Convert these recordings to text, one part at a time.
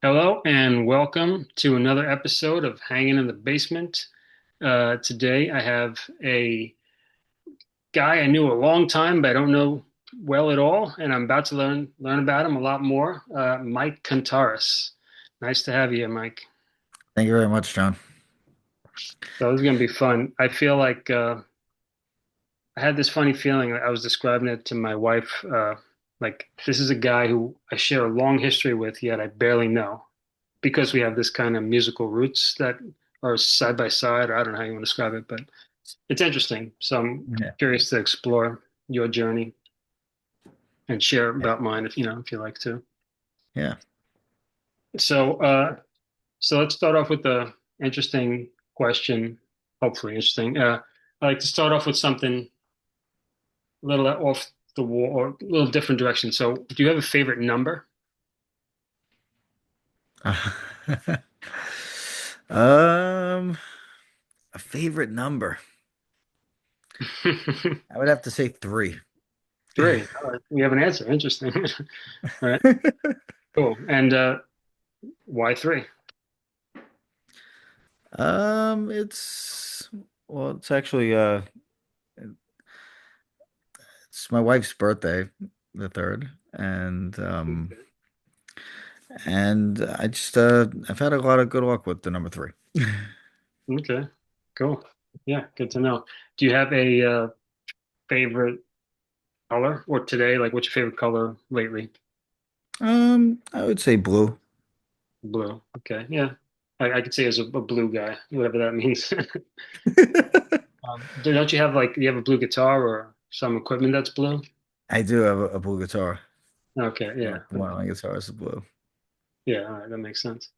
Hello and welcome to another episode of Hanging in the Basement. Today I have a guy I knew a long time, but I don't know well at all, and I'm about to learn about him a lot more. Mike Kontaras. Nice to have you here, Mike. Thank you very much, John. So this is gonna be fun. I feel like I had this funny feeling. I was describing it to my wife. Like this is a guy who I share a long history with, yet I barely know, because we have this kind of musical roots that are side by side, or I don't know how you want to describe it, but it's interesting. So I'm Yeah. curious to explore your journey and share Yeah. about mine if you like to. Yeah. So so let's start off with the interesting question, hopefully interesting. I like to start off with something a little off the wall or a little different direction. So do you have a favorite number? Um, a favorite number. I would have to say three. Three. All right. We have an answer. Interesting. All right. Cool. And why three? It's well, it's actually it's my wife's birthday, the third, and I just I've had a lot of good luck with the number three. Okay, cool. Yeah, good to know. Do you have a favorite color or today? Like, what's your favorite color lately? I would say blue. Blue. Okay, yeah. I could say as a blue guy, whatever that means. Don't you have like, you have a blue guitar or some equipment that's blue? I do have a blue guitar. Okay, yeah. One of my guitars is blue. Yeah, all right, that makes sense.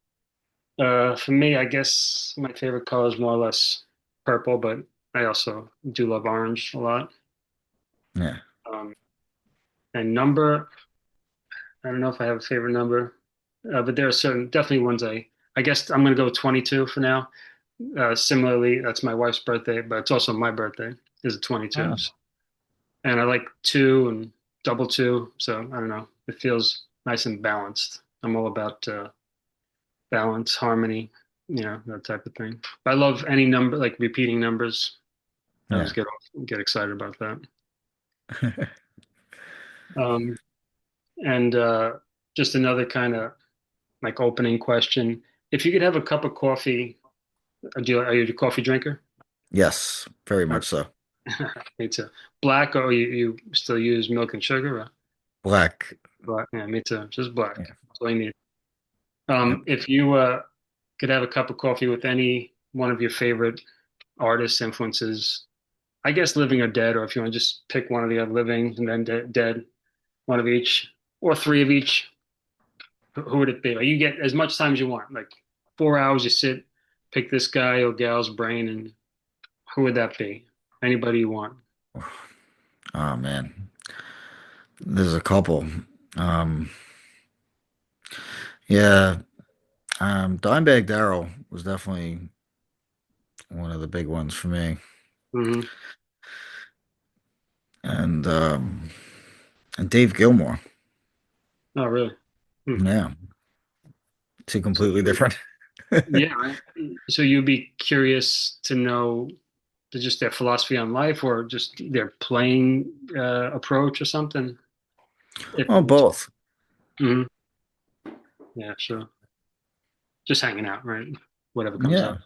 For me, I guess my favorite color is more or less purple, but I also do love orange a lot. Yeah. Um, and number, I don't know if I have a favorite number, but there are certain definitely ones I guess I'm gonna go with 22 for now. Similarly, that's my wife's birthday, but it's also my birthday is a 22. Oh. And I like two and double two, so I don't know. It feels nice and balanced. I'm all about balance, harmony, that type of thing. But I love any number, like repeating numbers. I always Yeah. get excited about that. Um, and just another kind of like opening question. If you could have a cup of coffee, are you a coffee drinker? Yes, very Uh, much so. Me too. Black, or you still use milk and sugar? Or Black. black? Yeah, me too. Just black. Yeah. That's all you need. Yep. If you could have a cup of coffee with any one of your favorite artists, influences, I guess living or dead, or if you want to just pick one of the other living and then dead, one of each, or three of each, who would it be? Like you get as much time as you want, like 4 hours, you sit, pick this guy or gal's brain, and who would that be? Anybody you want. Oh man, there's a couple. Um, yeah, Dimebag Darrell was definitely one of the big ones for me, Hmm. and um, and Dave Gilmour. Oh, really? Hmm. Yeah, two So completely different. yeah, right. So you'd be curious to know just their philosophy on life, or just their playing approach, or something. If Well, both. Mhm. Yeah, sure. Just hanging out, right? Whatever comes Yeah, up.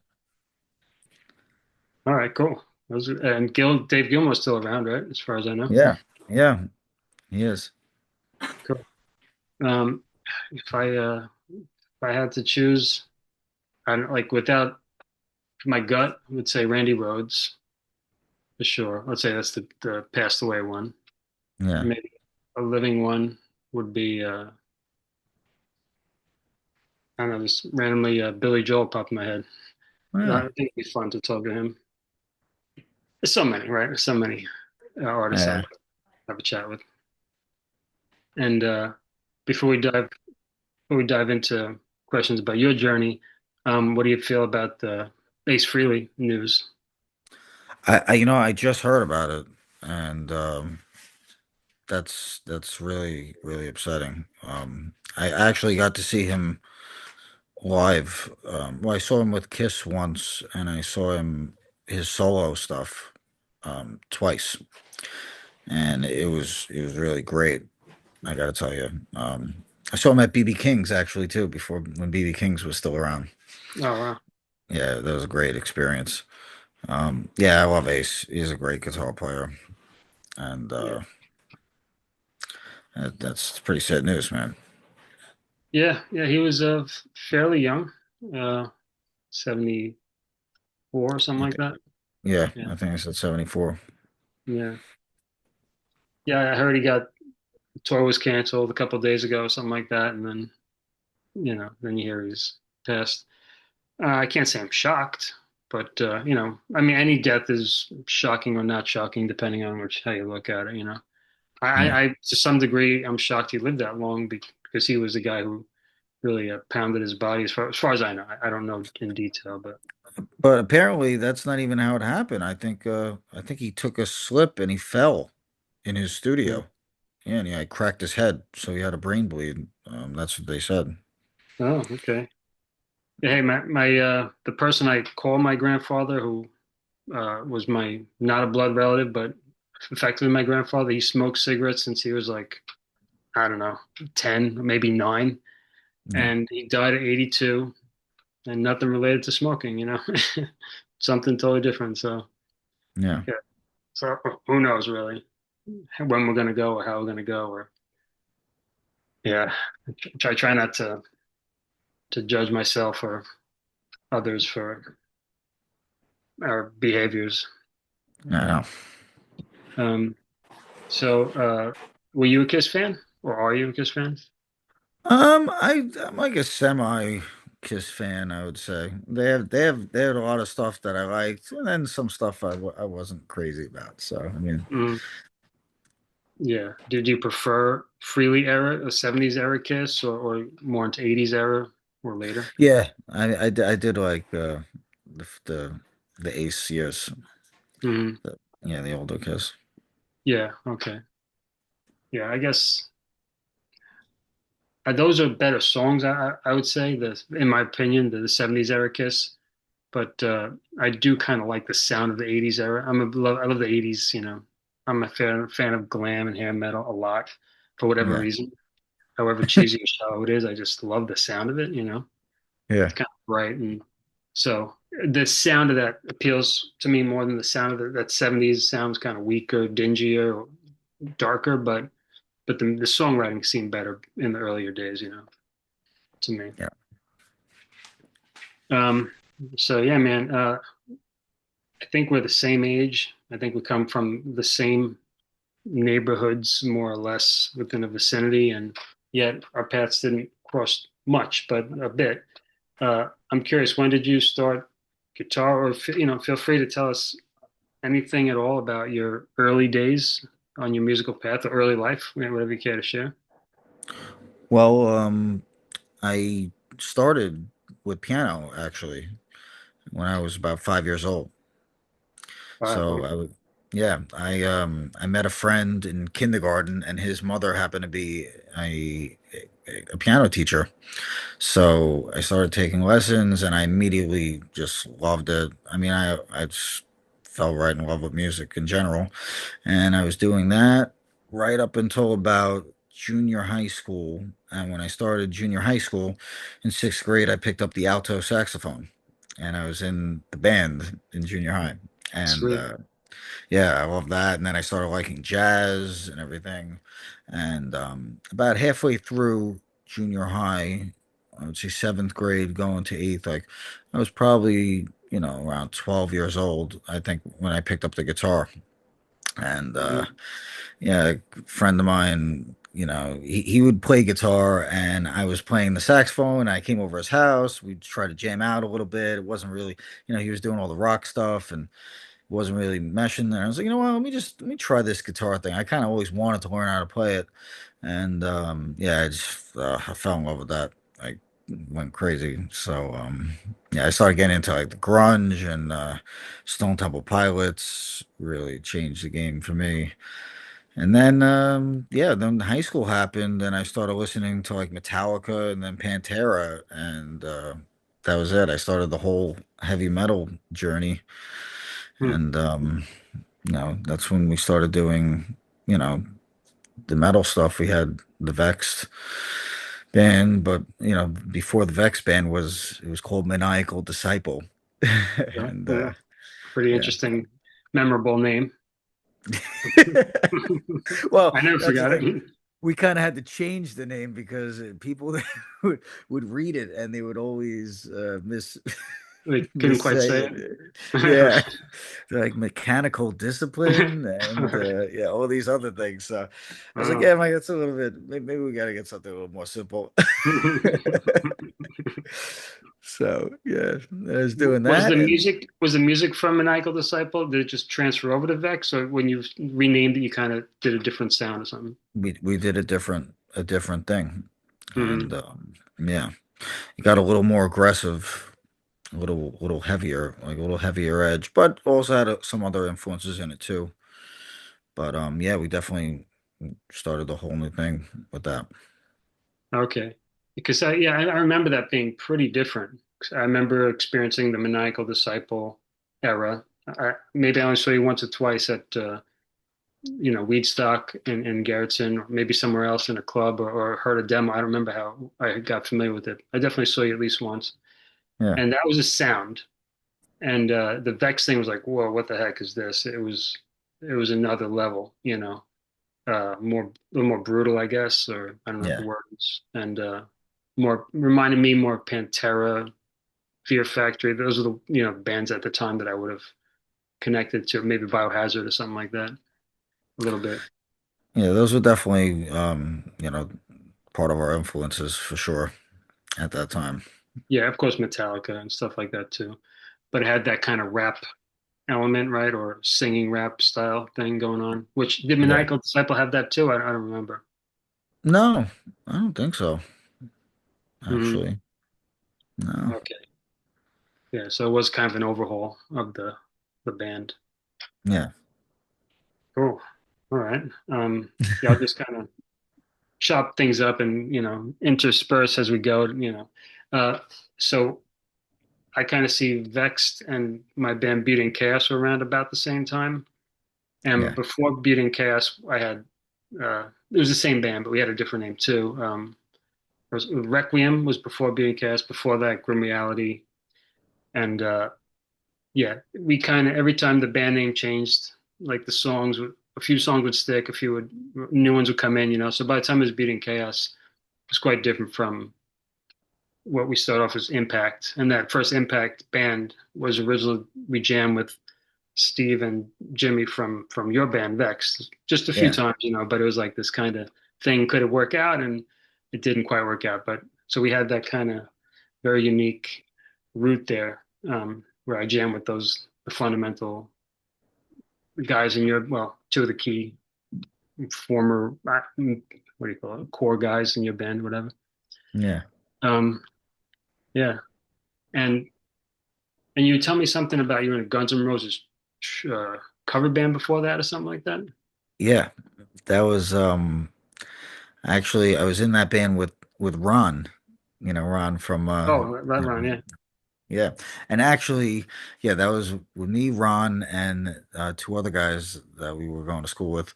All right, cool. And Dave Gilmour's still around, right? As far as I know. yeah, yeah. He is. Cool. Um, if I had to choose, I don't like without my gut, I would say Randy Rhoads for sure. Let's say that's the passed away one. Yeah, Maybe a living one would be I don't know, just randomly Billy Joel popped in my head. I yeah, think it'd be fun to talk to him. There's so many, right? There's so many artists I'd yeah. like to have a chat with. And before we dive before we dive into questions about your journey, what do you feel about the Ace Frehley news? I just heard about it, and that's really really upsetting. I actually got to see him live. Well, I saw him with Kiss once, and I saw him his solo stuff twice, and it was really great. I got to tell you. I saw him at BB King's actually too, before when BB King's was still around. Oh wow. Yeah, that was a great experience. Yeah, I love Ace. He's a great guitar player, and Yeah. that's pretty sad news, man. Yeah, yeah, he was fairly young, uh 74 or something I like think, that. yeah, Yeah. I think I said 74. Yeah. Yeah, I heard he got the tour was canceled a couple of days ago, something like that, and then then you hear he's passed. I can't say I'm shocked, but I mean, any death is shocking or not shocking depending on how you look at it. Yeah. I to some degree, I'm shocked he lived that long because he was a guy who really pounded his body. As far as I know, I don't know in detail, but But apparently that's not even how it happened. I think he took a slip and he fell in his yeah. studio. Yeah, and he had cracked his head, so he had a brain bleed. That's what they said. Oh, okay. Yeah, hey, my the person I call my grandfather, who was my not a blood relative, but effectively my grandfather. He smoked cigarettes since he was like, I don't know, 10, maybe 9. Yeah. And he died at 82 and nothing related to smoking. Something totally different. So, Yeah. yeah. So who knows really when we're going to go or how we're going to go or, yeah, try not to judge myself or others for our behaviors. I know. Um, so, were you a Kiss fan or are you a Kiss fan? I'm like a semi Kiss fan, I would say. They had a lot of stuff that I liked, and then some stuff I wasn't crazy about. So I mean, Mm, yeah. Did you prefer Freely era, a 70s era Kiss or more into 80s era or later? yeah, I did like the the the Ace years, Mm, yeah, the older Kiss. yeah. Okay. Yeah. I guess those are better songs. I would say in my opinion, the 70s era Kiss. But I do kind of like the sound of the 80s era. I love the 80s. I'm a fan of glam and hair metal a lot for whatever Yeah, reason. However cheesy or shallow it is, I just love the sound of it. yeah, It's kind of bright, and so the sound of that appeals to me more than the sound of that 70s sounds kind of weaker, dingier, darker, but the songwriting seemed better in the earlier days, to me. yeah. Um, so yeah, man, I think we're the same age. I think we come from the same neighborhoods, more or less, within a vicinity, and yet our paths didn't cross much, but a bit. I'm curious, when did you start guitar, or feel free to tell us anything at all about your early days on your musical path or early life, whatever you care to share. Well, I started with piano actually when I was about 5 years old. Wow. So yeah, I met a friend in kindergarten, and his mother happened to be a piano teacher. So I started taking lessons, and I immediately just loved it. I mean, I just fell right in love with music in general, and I was doing that right up until about junior high school. And when I started junior high school in sixth grade, I picked up the alto saxophone, and I was in the band in junior high. And Sweet. yeah, I love that. And then I started liking jazz and everything. And about halfway through junior high, I would say seventh grade, going to eighth, like I was probably, around 12 years old, I think, when I picked up the guitar. And Mhm. yeah, a friend of mine, he would play guitar and I was playing the saxophone. I came over his house. We'd try to jam out a little bit. It wasn't really, he was doing all the rock stuff and wasn't really meshing there. I was like, you know what, let me try this guitar thing. I kind of always wanted to learn how to play it. And yeah, I fell in love with that. I went crazy. So yeah, I started getting into like the grunge and Stone Temple Pilots really changed the game for me. And then yeah, then high school happened and I started listening to like Metallica and then Pantera and that was it. I started the whole heavy metal journey Hmm. and that's when we started doing, you know, the metal stuff. We had the Vext band, but before the Vext band was it was called Maniacal Disciple. Yeah, And yeah. Pretty yeah. interesting, memorable name. Well, I never that's the forgot thing. it. We kind of had to change the name because people would read it and they would always They couldn't quite missay say it. it. Yeah, they're like mechanical discipline and yeah, all these other things. So I was like, Wow. yeah, Mike, that's a little bit. Maybe we got to get something a little more simple. So yeah, I was doing Was that, the and music from Maniacal Disciple? Did it just transfer over to Vex, or when you renamed it, you kind of did a different sound or something? we did a different thing, and Hmm. yeah, it got a little more aggressive, a little heavier, like a little heavier edge, but also had some other influences in it too. But yeah, we definitely started the whole new thing with that. Okay. Because I remember that being pretty different. 'Cause I remember experiencing the Maniacal Disciple era. Maybe I only saw you once or twice at Weedstock in Garrettson, or maybe somewhere else in a club, or heard a demo. I don't remember how I got familiar with it. I definitely saw you at least once, Yeah, and that was a sound. And the Vex thing was like, whoa, what the heck is this? It was another level, a little more brutal, I guess, or I don't know what the yeah, word is, and more reminded me more of Pantera, Fear Factory. Those are the bands at the time that I would have connected to, maybe Biohazard or something like that, a little bit. yeah. Those were definitely part of our influences for sure at that time. Yeah, of course, Metallica and stuff like that too. But it had that kind of rap element, right, or singing rap style thing going on. Which did Yeah. Maniacal Disciple have that too? I don't remember. No, I don't think so. Hmm. Actually, no. Okay. Yeah, so it was kind of an overhaul of the band. Yeah, Cool. All right. Yeah, I'll just kind of chop things up and intersperse as we go. Uh, so I kind of see Vext and my band Beating Chaos were around about the same time. And yeah, before Beating Chaos, I had it was the same band, but we had a different name too. Requiem was before Beating Chaos. Before that, Grim Reality, and yeah, we kind of every time the band name changed, like a few songs would stick, a few new ones would come in. So by the time it was Beating Chaos, it was quite different from what we started off as Impact. And that first Impact band was originally we jammed with Steve and Jimmy from your band Vex just a few yeah, times, but it was like this kind of thing could have worked out and it didn't quite work out. But so we had that kind of very unique route there, where I jammed with the fundamental guys in your, well, two of the key former, what do you call it, core guys in your band, whatever. yeah, Um, yeah. And you tell me something about you in a Guns N' Roses uh, cover band before that or something like that. yeah. That was actually I was in that band with Ron. Ron from Oh, right, you know, Ron, yeah. yeah. And actually, yeah, that was with me, Ron, and two other guys that we were going to school with,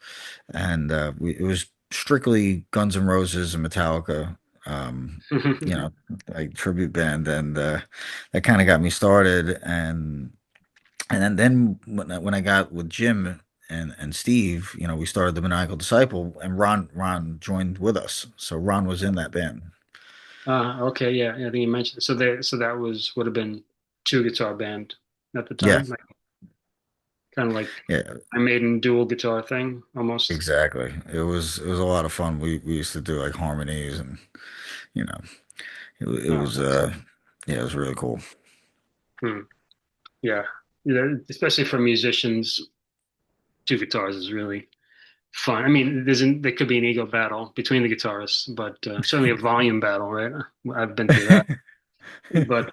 and it was strictly Guns N' Roses and Metallica. Um, like tribute band, and that kind of got me started, and then when I got with Jim and Steve, we started the Maniacal Disciple, and Ron joined with us. So Ron was in that band. Okay, yeah, yeah, I think you mentioned so that would have been two guitar band at the Yeah, time, like kind of like yeah, a Maiden dual guitar thing almost. exactly. It was a lot of fun. We used to do like harmonies, and you know, it Oh, was nice. yeah, it was really cool. Hmm. Yeah, especially for musicians, two guitars is really fun. I mean, there could be an ego battle between the guitarists, but certainly a volume battle, right? I've been through that, but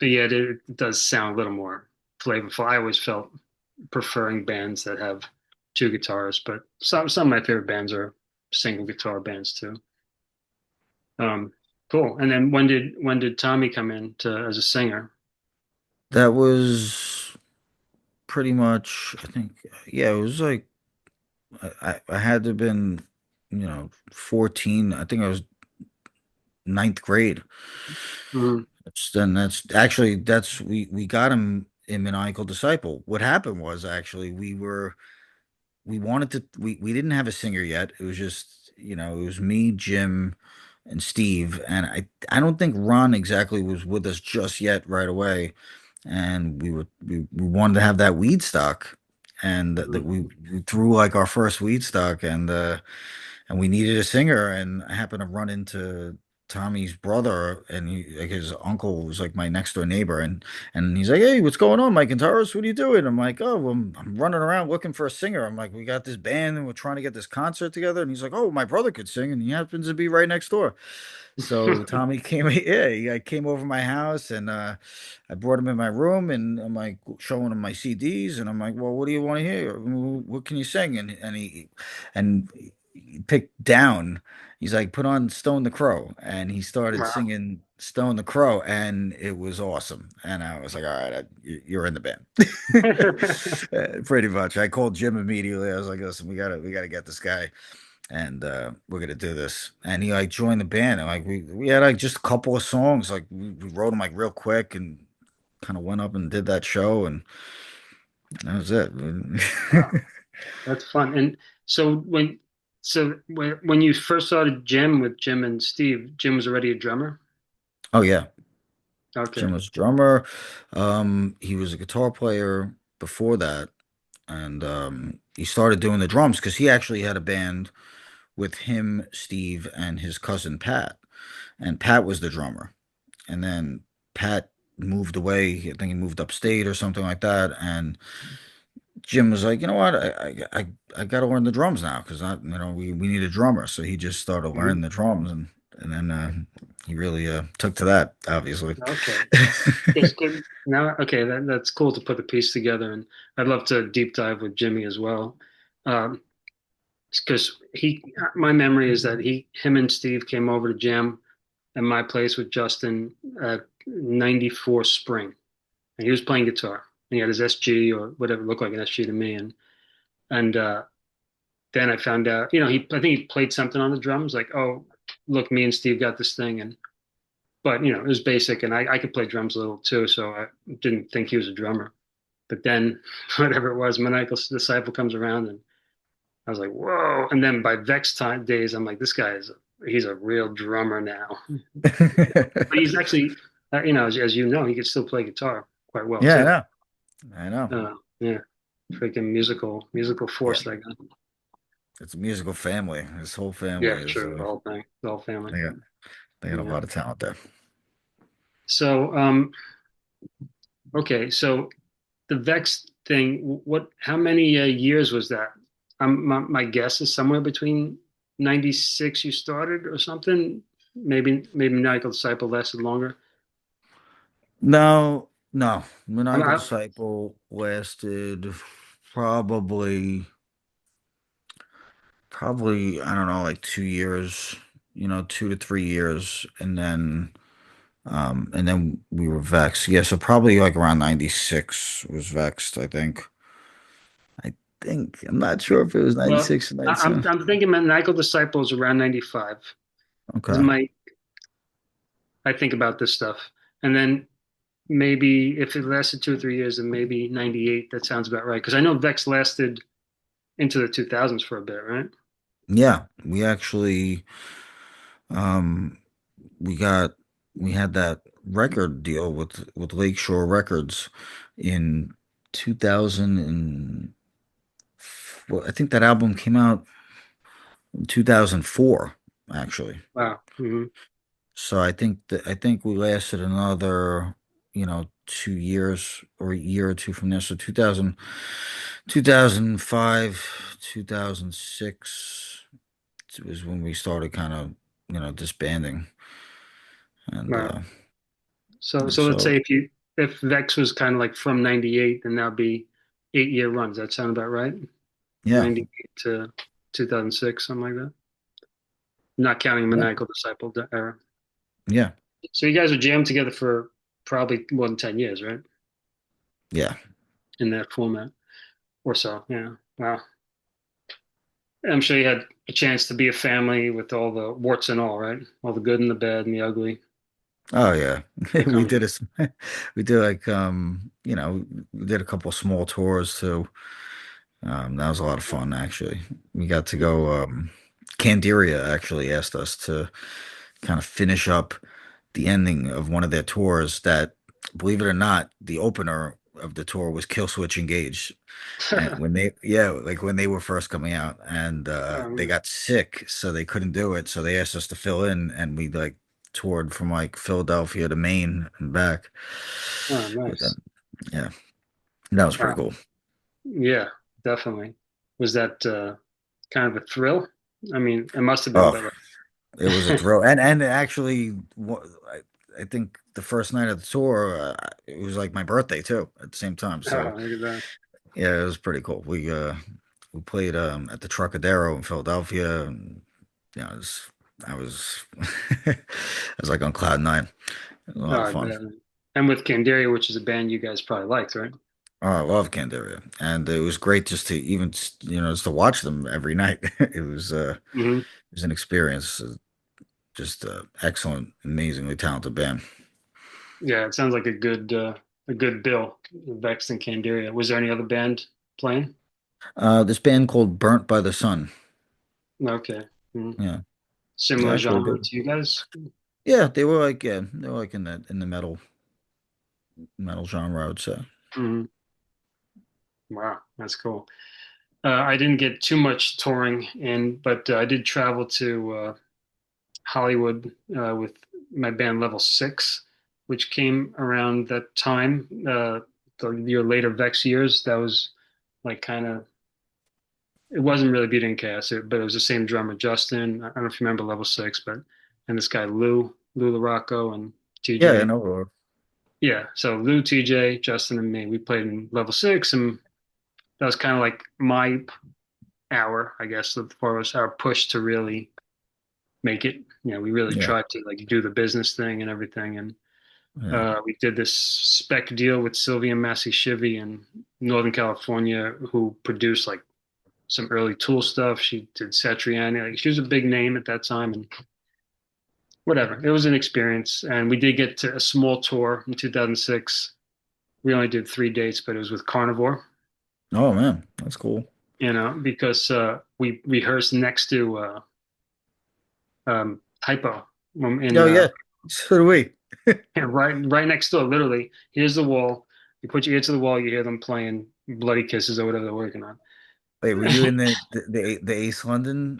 yeah, it does sound a little more flavorful. I always felt preferring bands that have two guitarists, but some of my favorite bands are single guitar bands too. Um, cool. And then when did Tommy come in to as a singer? That was pretty much, I think, yeah, it was like I had to have been, 14. I think I was ninth grade. Mhm. That's actually that's we got him in Maniacal Disciple. What happened was actually we wanted to we didn't have a singer yet. It was just, it was me, Jim, and Steve, and I don't think Ron exactly was with us just yet right away. And we wanted to have that weed stock, and that Mhm. we threw like our first weed stock, and we needed a singer, and I happened to run into Tommy's brother, and like his uncle was like my next door neighbor, and he's like, "Hey, what's going on, Mike Kontaras? What are you doing?" I'm like, "Oh, well, I'm running around looking for a singer." I'm like, "We got this band, and we're trying to get this concert together." And he's like, "Oh, my brother could sing, and he happens to be right next door." So Tommy came, yeah, I came over my house, and I brought him in my room, and I'm like showing him my CDs, and I'm like, "Well, what do you want to hear? What can you sing?" And he picked down. He's like, "Put on Stone the Crow," and he started Wow. singing Stone the Crow, and it was awesome. And I was like, "All right, you're in the band." Pretty much. I called Jim immediately. I was like, "Listen, we gotta get this guy, and we're gonna do this." And he like joined the band, and like we had like just a couple of songs, like we wrote them like real quick, and kind of went up and did that show, and that was it. Wow. That's fun. And so when you first started Jim with Jim and Steve, Jim was already a drummer? Oh yeah, Okay. Jim was a drummer. He was a guitar player before that, and he started doing the drums because he actually had a band with him, Steve, and his cousin Pat, and Pat was the drummer. And then Pat moved away. I think he moved upstate or something like that. And Jim was like, "You know what? I got to learn the drums now because we need a drummer." So he just started learning Mhm. the drums, and then he really took to that, obviously. Okay. It's good. Now, okay, that's cool to put the piece together, and I'd love to deep dive with Jimmy as well. Um, because my memory is that him and Steve came over to jam at my place with Justin at '94 spring, and he was playing guitar. And he had his SG or whatever looked like an SG to me, and then I found out, I think he played something on the drums, like, oh, look, me and Steve got this thing, and but it was basic, and I could play drums a little too, so I didn't think he was a drummer. But then, whatever it was, Maniacal Disciple comes around, and I was like, whoa! And then by Vext time days, I'm like, this guy he's a real drummer now. But he's actually, as you know, he can still play guitar quite well Yeah, I too. know. I know. Yeah, freaking musical Yeah, force that guy. it's a musical family. His whole family Yeah, is true. The whole thing, the whole family. they got they got a Yeah. lot of talent there. So, okay, so the Vex thing, how many years was that? My guess is somewhere between 96 you started or something. Maybe Maniacal Disciple lasted longer. No, no. I'm, Maniacal I, Disciple lasted probably probably, I don't know, like 2 years, 2 to 3 years, and then we were vexed. Yeah, so probably like around 96 was vexed, I think. I'm not sure if it was well, 96 or I'm 97. I'm thinking Maniacal Disciple is around 95. This Okay. might I think about this stuff, and then maybe if it lasted 2 or 3 years, then maybe 98. That sounds about right because I know Vex lasted into the 2000s for a bit, right? Yeah, we actually um we got we had that record deal with Lakeshore Records in 2000, and well, I think that album came out in 2004 actually. Wow. So I think we lasted another, 2 years or a year or two from there. So 2005, 2006 was when we started kind of, disbanding. And Wow. So let's say so if Vex was kind of like from '98, then that'd be 8 year runs. That sound about right? Yeah, 98 to 2006, something like that. Not counting yeah, Maniacal Disciple era. yeah, So you guys were jammed together for probably more than 10 years, right? yeah. In that format or so. Yeah. Wow. I'm sure you had a chance to be a family with all the warts and all, right? All the good and the bad and the ugly Oh yeah, that we comes did with a, we did like we did a couple small tours too. That was a lot of fun actually. We got to it. go. Candiria actually asked us to kind of finish up the ending of one of their tours. That, believe it or not, the opener of the tour was Killswitch Engage. And when they, yeah, like when they were first coming out, and they Um, got sick, so they couldn't do it. So they asked us to fill in, and we like toured from like Philadelphia to Maine and back oh, with nice. them. Yeah, that was pretty Wow. cool. Yeah, definitely. Was that kind of a thrill? I mean, it must have been, Oh, but it was a like, thrill, and actually, I think the first night of the tour, it was like my birthday too at the same time. So oh, look at that. yeah, it was pretty cool. We played at the Trocadero in Philadelphia, and yeah, I was I was like on cloud nine. It was a Oh, lot of I fun. bet. And with Candiria, which is a band you guys probably liked, right? Oh, I love Candiria, and it was great just to even just to watch them every night. Hmm. It was an experience. Just excellent, amazingly talented band. Yeah, it sounds like a good bill, Vext and Candiria. Was there any other band playing? This band called Burnt by the Sun. Okay. Mhm. Yeah, they're Similar actually genre good. to you guys? Yeah, they were like in the metal genre, I would say. Hmm. Wow, that's cool. I didn't get too much touring in, but I did travel to Hollywood with my band Level Six, which came around that time, the year later, Vex years. That was like kind of, it wasn't really beating cast, but it was the same drummer, Justin. I don't know if you remember Level Six, but and this guy Lou LaRocco and Yeah, I TJ. know. Yeah, so Lou, TJ, Justin, and me, we played in Level Six, and that was kind of like my hour, I guess, for us, our push to really make it. You know, we really Yeah, tried to like do the business thing and everything, and yeah, we did this spec deal with Sylvia Massey Shivy in Northern California, who produced like some early Tool stuff. She did Satriani. Like she was a big name at that time, and whatever. It was an experience, and we did get to a small tour in 2006. We only did 3 dates, but it was with Carnivore. Oh man, that's cool. You know, because we rehearsed next to Typo in Oh yeah, so do we. right next door. Literally, here's the wall. You put your ear to the wall, you hear them playing Bloody Kisses or whatever they're working on. Wait, were you in the Ace London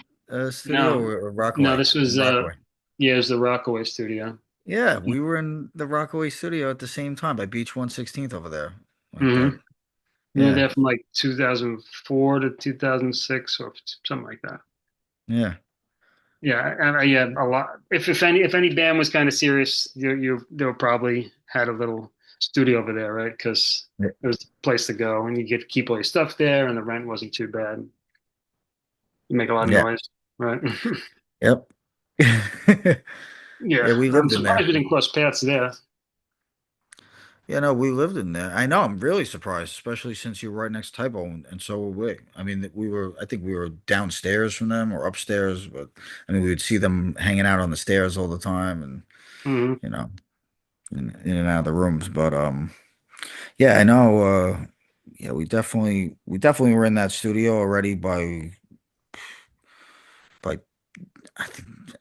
studio No, or no, Rockaway? this was Rockaway. yeah, it was the Rockaway studio. Yeah, we were in the Rockaway studio at the same time by Beach 116th over there, like Mm-hmm. that. We were Yeah, there from like 2004 to 2006 or something like that. yeah, Yeah, and yeah, a lot. If any band was kind of serious, they were probably had a little studio over there, right? Because yeah, it was the place to go, and you get to keep all your stuff there, and the rent wasn't too bad. You make a lot of yeah, noise, right? yep. Yeah, Yeah, we I'm lived in surprised there. we didn't cross paths there. Yeah, no, we lived in there. I know, I'm really surprised, especially since you were right next to Typo, and so were we. I mean, I think we were downstairs from them or upstairs, but I mean, we would see them hanging out on the stairs all the time and, Hmm. you know, in and out of the rooms. But, yeah, I know, yeah, we definitely were in that studio already by,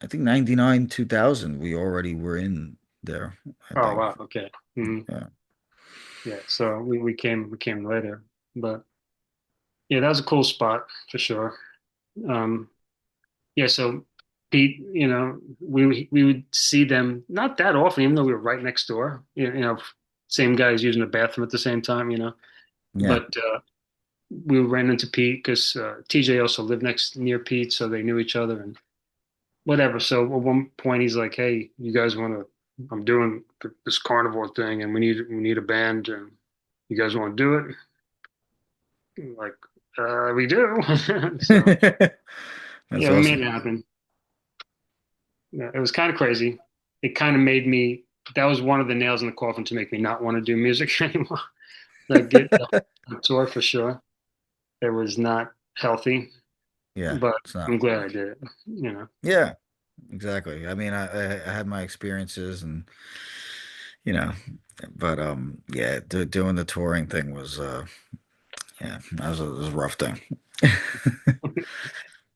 I think 99, 2000, we already were in there, I Oh think. wow, okay. Hmm. Yeah. Yeah, so we came later, but yeah, that was a cool spot for sure. Um, yeah, so Pete, you know, we would see them not that often, even though we were right next door. You know, same guys using the bathroom at the same time, you know. Yeah. But we ran into Pete because TJ also lived near Pete, so they knew each other and whatever. So at one point he's like, "Hey, you guys want to? I'm doing this carnivore thing, and we need a band, and you guys want to do it?" Like. We do. So That's yeah, we made awesome. it happen. Yeah, it was kind of crazy. It kind of made me. That was one of the nails in the coffin to make me not want to do music anymore. Like get the tour for sure. It was not healthy, Yeah, but it's not. I'm glad I did it. You know. Yeah, exactly. I mean, I had my experiences and you know, but yeah, doing the touring thing was yeah, that was a rough thing.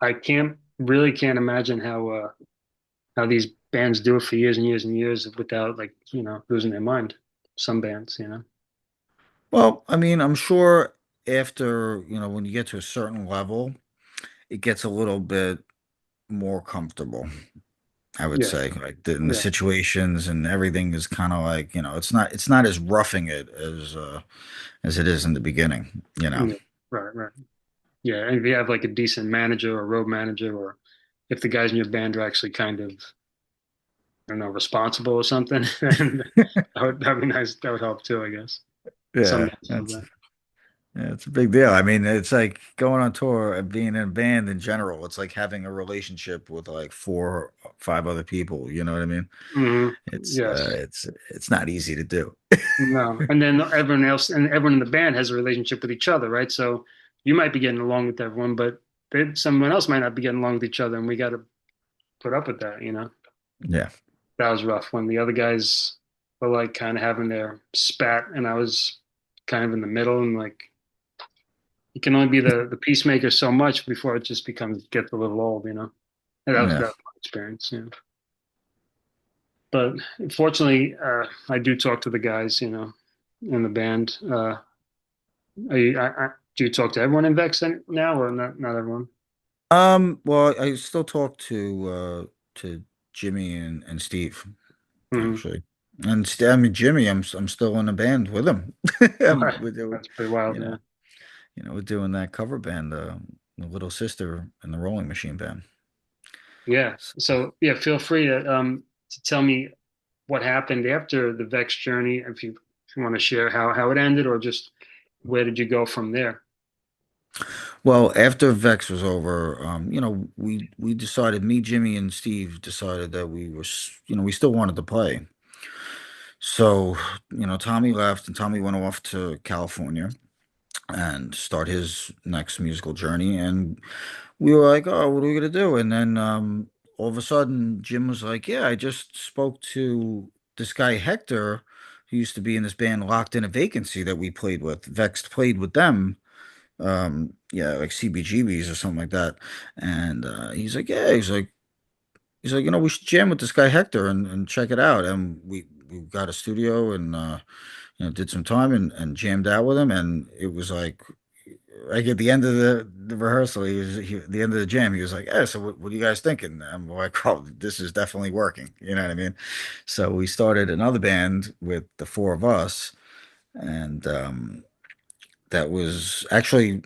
I can't imagine how these bands do it for years and years and years without like losing their mind. Some bands, you know. Well, I mean, I'm sure after, when you get to a certain level, it gets a little bit more comfortable, I would Yeah, say. Like in the yeah, situations and everything is kind of like, it's not as roughing it as it is in the beginning. yeah. Right, right. Yeah, and if you have like a decent manager or road manager, or if the guys in your band are actually kind of, I don't know, responsible or something, then that'd be nice. That would help too, I guess. Some Yeah, bands have that's that. yeah, it's a big deal. I mean, it's like going on tour and being in a band in general. It's like having a relationship with like four, five other people. You know what I mean? Hmm. It's Yes. it's not easy to do. No. And then everyone else and everyone in the band has a relationship with each other, right? So you might be getting along with everyone, but someone else might not be getting along with each other, and we got to put up with that, you know? Yeah. That was rough when the other guys were like kind of having their spat, and I was kind of in the middle, and like you can only be the peacemaker so much before it just gets a little old, you know? And Yeah. that was my experience, yeah. But fortunately, I do talk to the guys, in the band. Do you talk to everyone in Vex now, or not everyone? Well, I still talk to Jimmy and Steve Hmm. actually, and I mean Jimmy, I'm still in a band with him. Right. We're doing, That's pretty wild, you know, yeah. we're doing that cover band, the Little Sister and the Rolling Machine band. Yeah. So, So yeah, feel free to tell me what happened after the Vex journey, if you want to share how it ended, or just where did you go from there? well, after Vex was over, we decided, me, Jimmy, and Steve decided that we still wanted to play. So, Tommy left and Tommy went off to California and start his next musical journey. And we were like, oh, what are we gonna do? And then all of a sudden, Jim was like, yeah, I just spoke to this guy Hector, who used to be in this band Locked in a Vacancy that we played with. Vext played with them. Yeah, like CBGBs or something like that. And he's like, yeah, he's like, we should jam with this guy Hector and check it out. And we got a studio and did some time and jammed out with him. And it was like at the end of the rehearsal, the end of the jam, he was like, "Yeah, so what are you guys thinking?" I'm like, "Oh, this is definitely working." You know what I mean? So we started another band with the four of us, and that was actually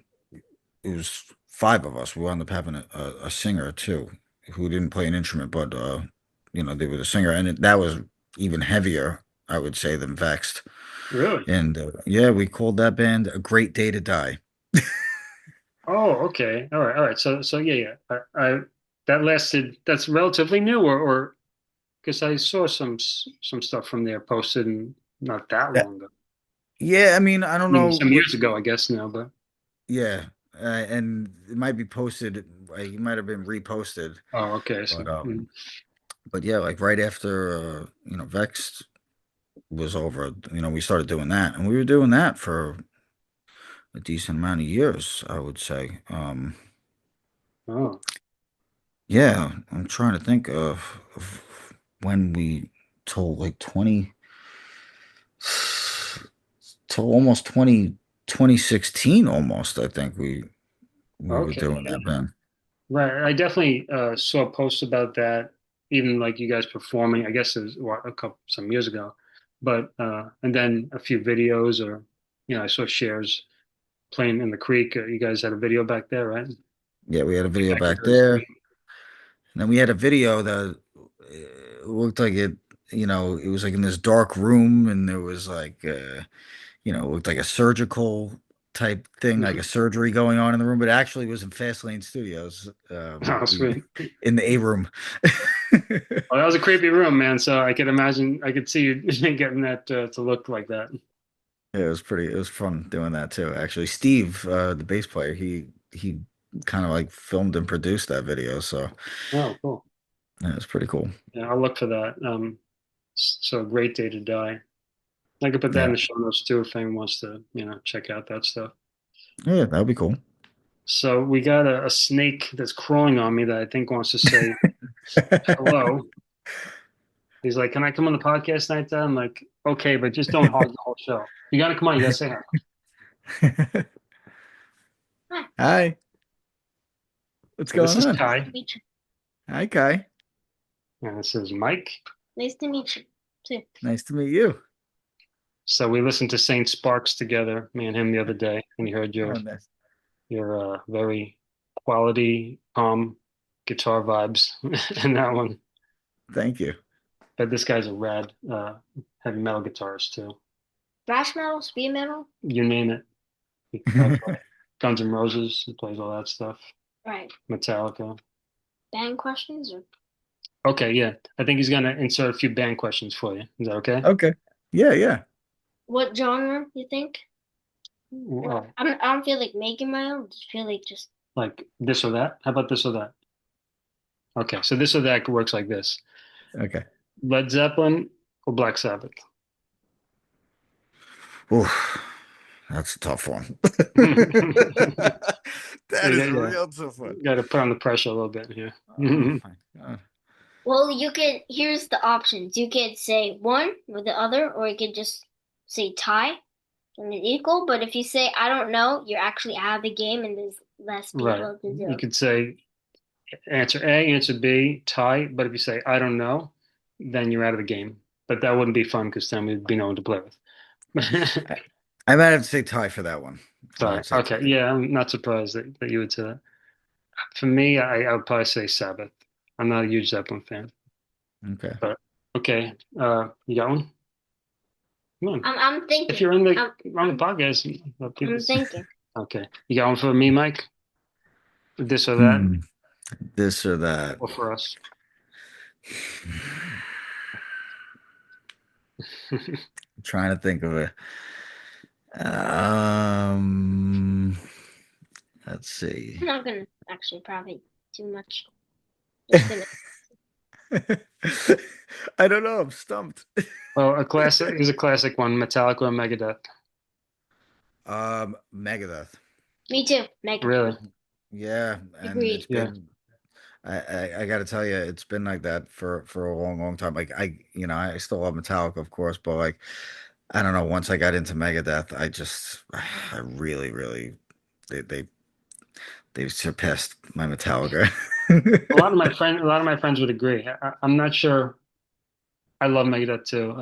it was five of us. We wound up having a singer too, who didn't play an instrument, but they were the singer, and that was even heavier, I would say, than Vexed. Really? And yeah, we called that band "A Great Day to Die." Oh, okay. All right. So yeah, yeah. That lasted. That's relatively new, or because I saw some stuff from there posted and not that Yeah, long ago. yeah. I mean, I I don't mean, know some what. years ago, I guess now, but Yeah, and it might be posted. It might have been reposted, oh, okay. but So yeah, like right after Vext was over, we started doing that, and we were doing that for a decent amount of years, I would say. oh, Yeah, I'm trying to think of when we told like 20 till almost 2016 almost. I think we were okay. doing that then. Right. I definitely saw posts about that, even like you guys performing. I guess it was some years ago, but and then a few videos, or I saw shares playing in the creek. You guys had a video back there, right? Yeah, we had a video I could back hear the there. creek. And then we had a video that looked like it was like in this dark room, and there was like, it looked like a surgical type thing, like a surgery going on in the room, but it actually was in Fast Lane Studios, Oh, sweet. in the A room. Well, that was a creepy room, man. So I could imagine, I could see you getting that to look like that. Yeah, it was fun doing that too. Actually, Steve, the bass player, he kind of like filmed and produced that video, so Oh, cool. yeah, it was pretty cool. Yeah, I'll look for that. So a great day to die. I could put that in Yeah, the show notes too if anyone wants to, check out that stuff. yeah, that would be cool. So we got a snake that's crawling on me that I think wants to say hello. He's like, "Can I come on the podcast night, Dad?" I'm like, "Okay, but just don't hog the whole show. You got to come on. You got to say hi." Hi. Hi, what's So this going is on? Nice to Kai, meet you. Hi, Kai. and this is Mike. Nice to meet you too. Nice to meet you. So we listened to Saint Sparks together, me and him, the other day, and he heard Oh, nice. your very quality, calm guitar vibes in that one. Thank you. But this guy's a rad heavy metal guitarist too. Thrash metal, speed metal. You name it. He could probably play Guns N' Roses. He plays all that stuff. Right. Metallica. Band questions or Okay, yeah. I think he's gonna insert a few band questions for you. Is that okay? Okay. Yeah, yeah. what genre you think? Well, I don't feel like making my own. Just feel like just like this or that? How about this or that? Okay, so this or that works like this. Okay. Led Zeppelin or Black Sabbath? Oof, that's a tough one. That is a Yeah, real tough one. got to put on the pressure a little bit here. Oh my God. well, you could. Here's the options. You could say one or the other, or you could just say tie and it's equal. But if you say I don't know, you're actually out of the game, and there's less Right. people to You do. could say answer A, answer B, tie. But if you say I don't know, then you're out of the game. But that wouldn't be fun because then we'd be no one to play with. I, I might have to say tie for that one. I might Sorry. have to say Okay. tie. Yeah, I'm not surprised that you would say that. For me, I would probably say Sabbath. I'm not a huge Zeppelin fan, Okay. but okay. You got one? Come on. I'm If thinking. you're on the I'm on the podcast, let people I'm see. thinking. Okay. You got one for me, Mike? This or that, Hmm. This or that. or for us? I'm trying to think of it. Um, let's see. I'm not gonna actually probably too much. Just gonna. I don't know. I'm stumped. Well, a classic is a classic one, Metallica or Megadeth. Megadeth. Me too, Megan. Really? Yeah, and it's Agreed. Yeah. been I got to tell you, it's been like that for a long, long time. Like I still love Metallica, of course, but like I don't know. Once I got into Megadeth, I really, really they they they surpassed my Metallica. A lot of my friends would agree. I'm not sure. I love Megadeth too,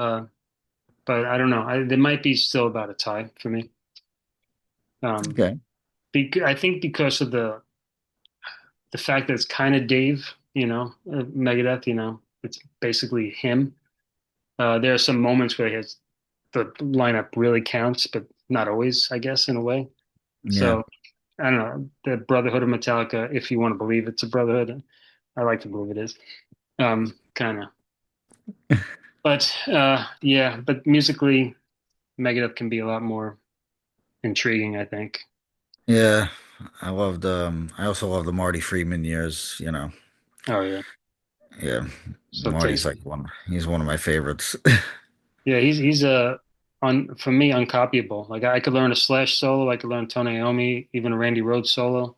but I don't know. There might be still about a tie for me. Um, Okay. I think because of the fact that it's kind of Dave, Megadeth, it's basically him. There are some moments where the lineup really counts, but not always, I guess, in a way. Yeah. So I don't know, the Brotherhood of Metallica, if you want to believe it's a brotherhood, I like to believe it is. Kind of. But yeah, but musically, Megadeth can be a lot more intriguing, I think. Yeah. I also love the Marty Friedman years, you know. Oh yeah, Yeah. so Marty's like tasty. he's one of my favorites. Yeah, he's on for me uncopyable. Like I could learn a Slash solo, I could learn Tony Iommi, even a Randy Rhoads solo.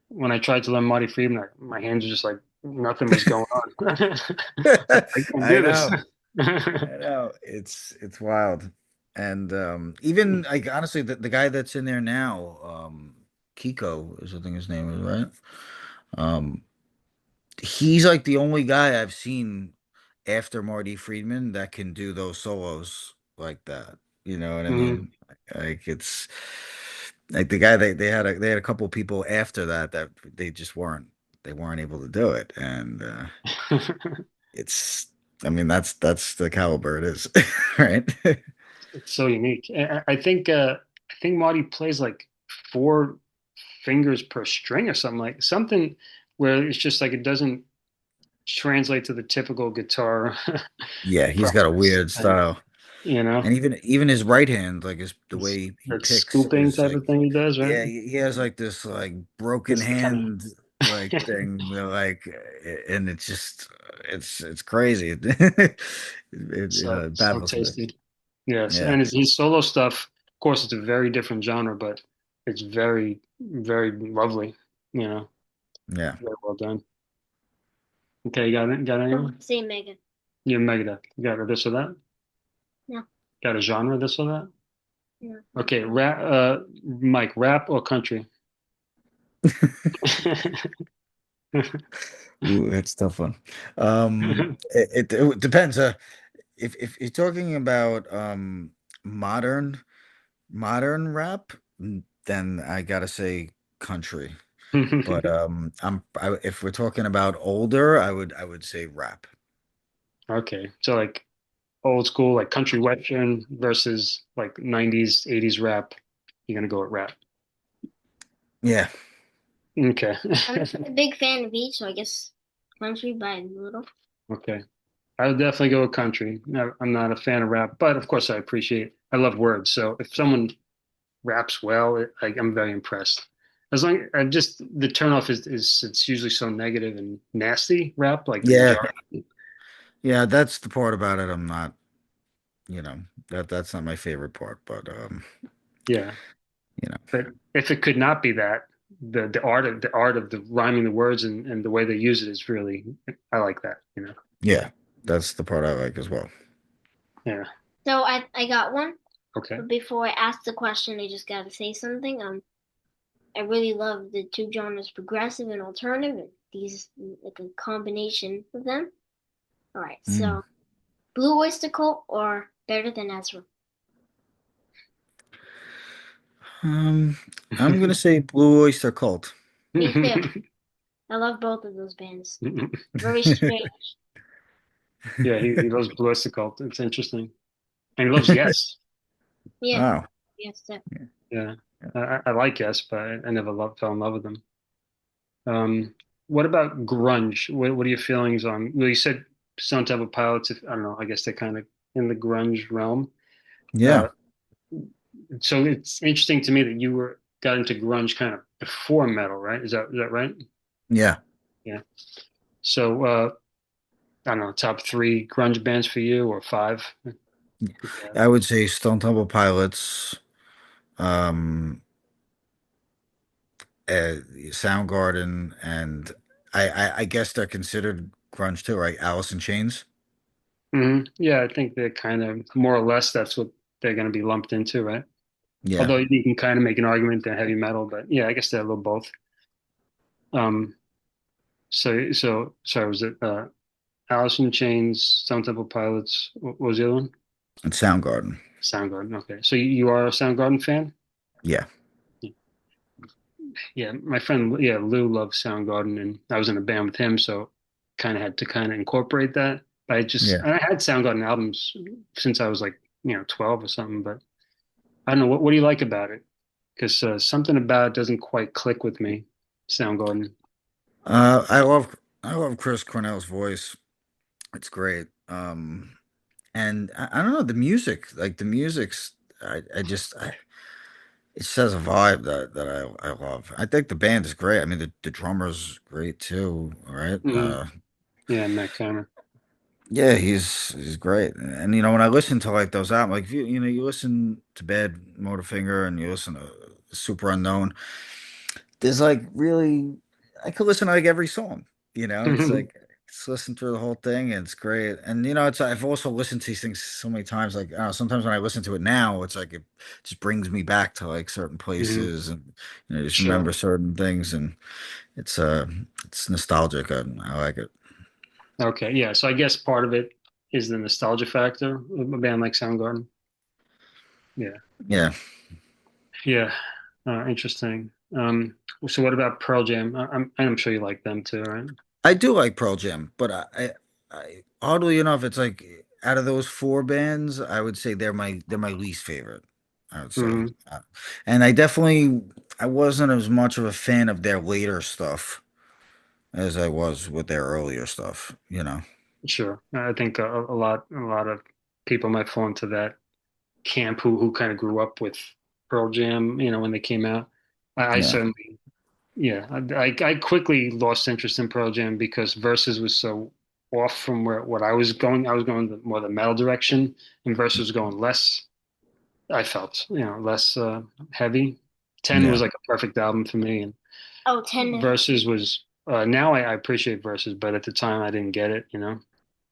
When I tried to learn Marty Friedman, my hands were just like nothing was going on. I can't I do this. know. I know. It's wild. And even like honestly the guy that's in there now, Kiko is I think his name is, right? Um he's like the only guy I've seen after Marty Friedman that can do those solos like that. You know what I Mhm. mean? Like it's like the guy they had a couple people after that they just weren't able to do it. And it's I mean that's the caliber it is, right? It's so unique. I think I think Marty plays like four fingers per string or something where it's just like it doesn't translate to the typical guitar Yeah, he's got a progress. weird style. You know, And even his right hand, like his the it's way he that picks scooping is type like, of thing he does, right? yeah, he has like this like broken This kind of hand like thing, like, and it's just it's crazy. so It so baffles me. tasty. Yes, Yeah, and his solo stuff, of course, it's a very different genre, but it's very, very lovely. You know, yeah. very well done. Okay, you got it? Got Oh, anyone? say Megan. You Megadeth. You got a this or that? No, Got a genre, this or that? no. Okay, rap, Mike, rap or country? Ooh, that's tough one. It depends. If you're talking about modern modern rap, then I gotta say country. But if we're talking about older, I would say rap. Okay, so like old school, like country western versus like 90s, 80s rap. You're gonna go with rap. Yeah, Okay. I'm a big fan of each, so I guess country by a little. Okay. I would definitely go with country. No, I'm not a fan of rap, but of course I love words. So if someone raps well, I'm very impressed. As long I just the turnoff is it's usually so negative and nasty rap, like the yeah, majority. yeah. That's the part about it. I'm not, you know, that's not my favorite part. But Yeah. you know, But if it could not be that, the art of the rhyming the words and the way they use it is really I like that, you know. yeah, that's the part I like as well. Yeah. So I got one, Okay. but before I ask the question, I just gotta say something. I really love the two genres, progressive and alternative, and these like a combination of them. All right, Mm. so Blue Oyster Cult or Better Than Ezra? Um, I'm gonna say Blue Oyster Cult. Me too. I love both of those bands. Very strange. Yeah, he loves ballistical. It's interesting. And he loves Yes. Yeah, Oh, yes, sir. Yeah. I like Yes, but I never fell in love with them. What about grunge? What are your feelings on? Well, you said Stone Temple Pilots. If, I don't know. I guess they're kind of in the grunge realm. yeah, Uh, so it's interesting to me that you were got into grunge kind of before metal, right? Is that right? yeah. Yeah. So I don't know, top three grunge bands for you or five? Yeah. I would say Stone Temple Pilots, um, Soundgarden, and I guess they're considered grunge too, right? Alice in Chains. Yeah, I think they're kind of more or less that's what they're going to be lumped into, right? Yeah, Although you can kind of make an argument they're heavy metal, but yeah, I guess they're a little both. Um, so sorry, was it Alice in Chains, Stone Temple Pilots? What was the other one? and Soundgarden. Soundgarden. Okay, so you are a Soundgarden fan? Yeah, Yeah, my friend, yeah, Lou loves Soundgarden, and I was in a band with him, so kind of had to kind of incorporate that. yeah. I had Soundgarden albums since I was like 12 or something, but I don't know what do you like about it? Because something about it doesn't quite click with me. Soundgarden. I love Chris Cornell's voice. It's great. And I don't know the music's it says a vibe that I love. I think the band is great. I mean the drummer's great too, right? Hmm. Yeah, Matt Cameron. Yeah, he's great. And when I listen to like those albums, like if you listen to Bad Motorfinger and you listen to Super Unknown, there's like really I could listen to like every song. It's like just listen through the whole thing and it's great. And it's I've also listened to these things so many times. Like I don't know, sometimes when I listen to it now, it's like it just brings me back to like certain Hmm. places and just remember Sure. certain things and it's it's nostalgic. I like it. Okay. Yeah. So I guess part of it is the nostalgia factor of a band like Soundgarden. Yeah. Yeah. Yeah. Interesting. So what about Pearl Jam? I'm sure you like them too, right? I do like Pearl Jam, but I oddly enough, it's like out of those four bands, I would say they're my least favorite. I would say. Hmm. And I wasn't as much of a fan of their later stuff as I was with their earlier stuff, you know. Sure. I think a lot of people might fall into that camp who kind of grew up with Pearl Jam, when they came out. I Yeah. certainly, yeah, I quickly lost interest in Pearl Jam because Versus was so off from where what I was going. I was going more the metal direction, and Versus was going less. I felt, less heavy. 10 was Yeah. like a perfect album for me, and Oh, 10. Versus was now I appreciate Versus, but at the time I didn't get it.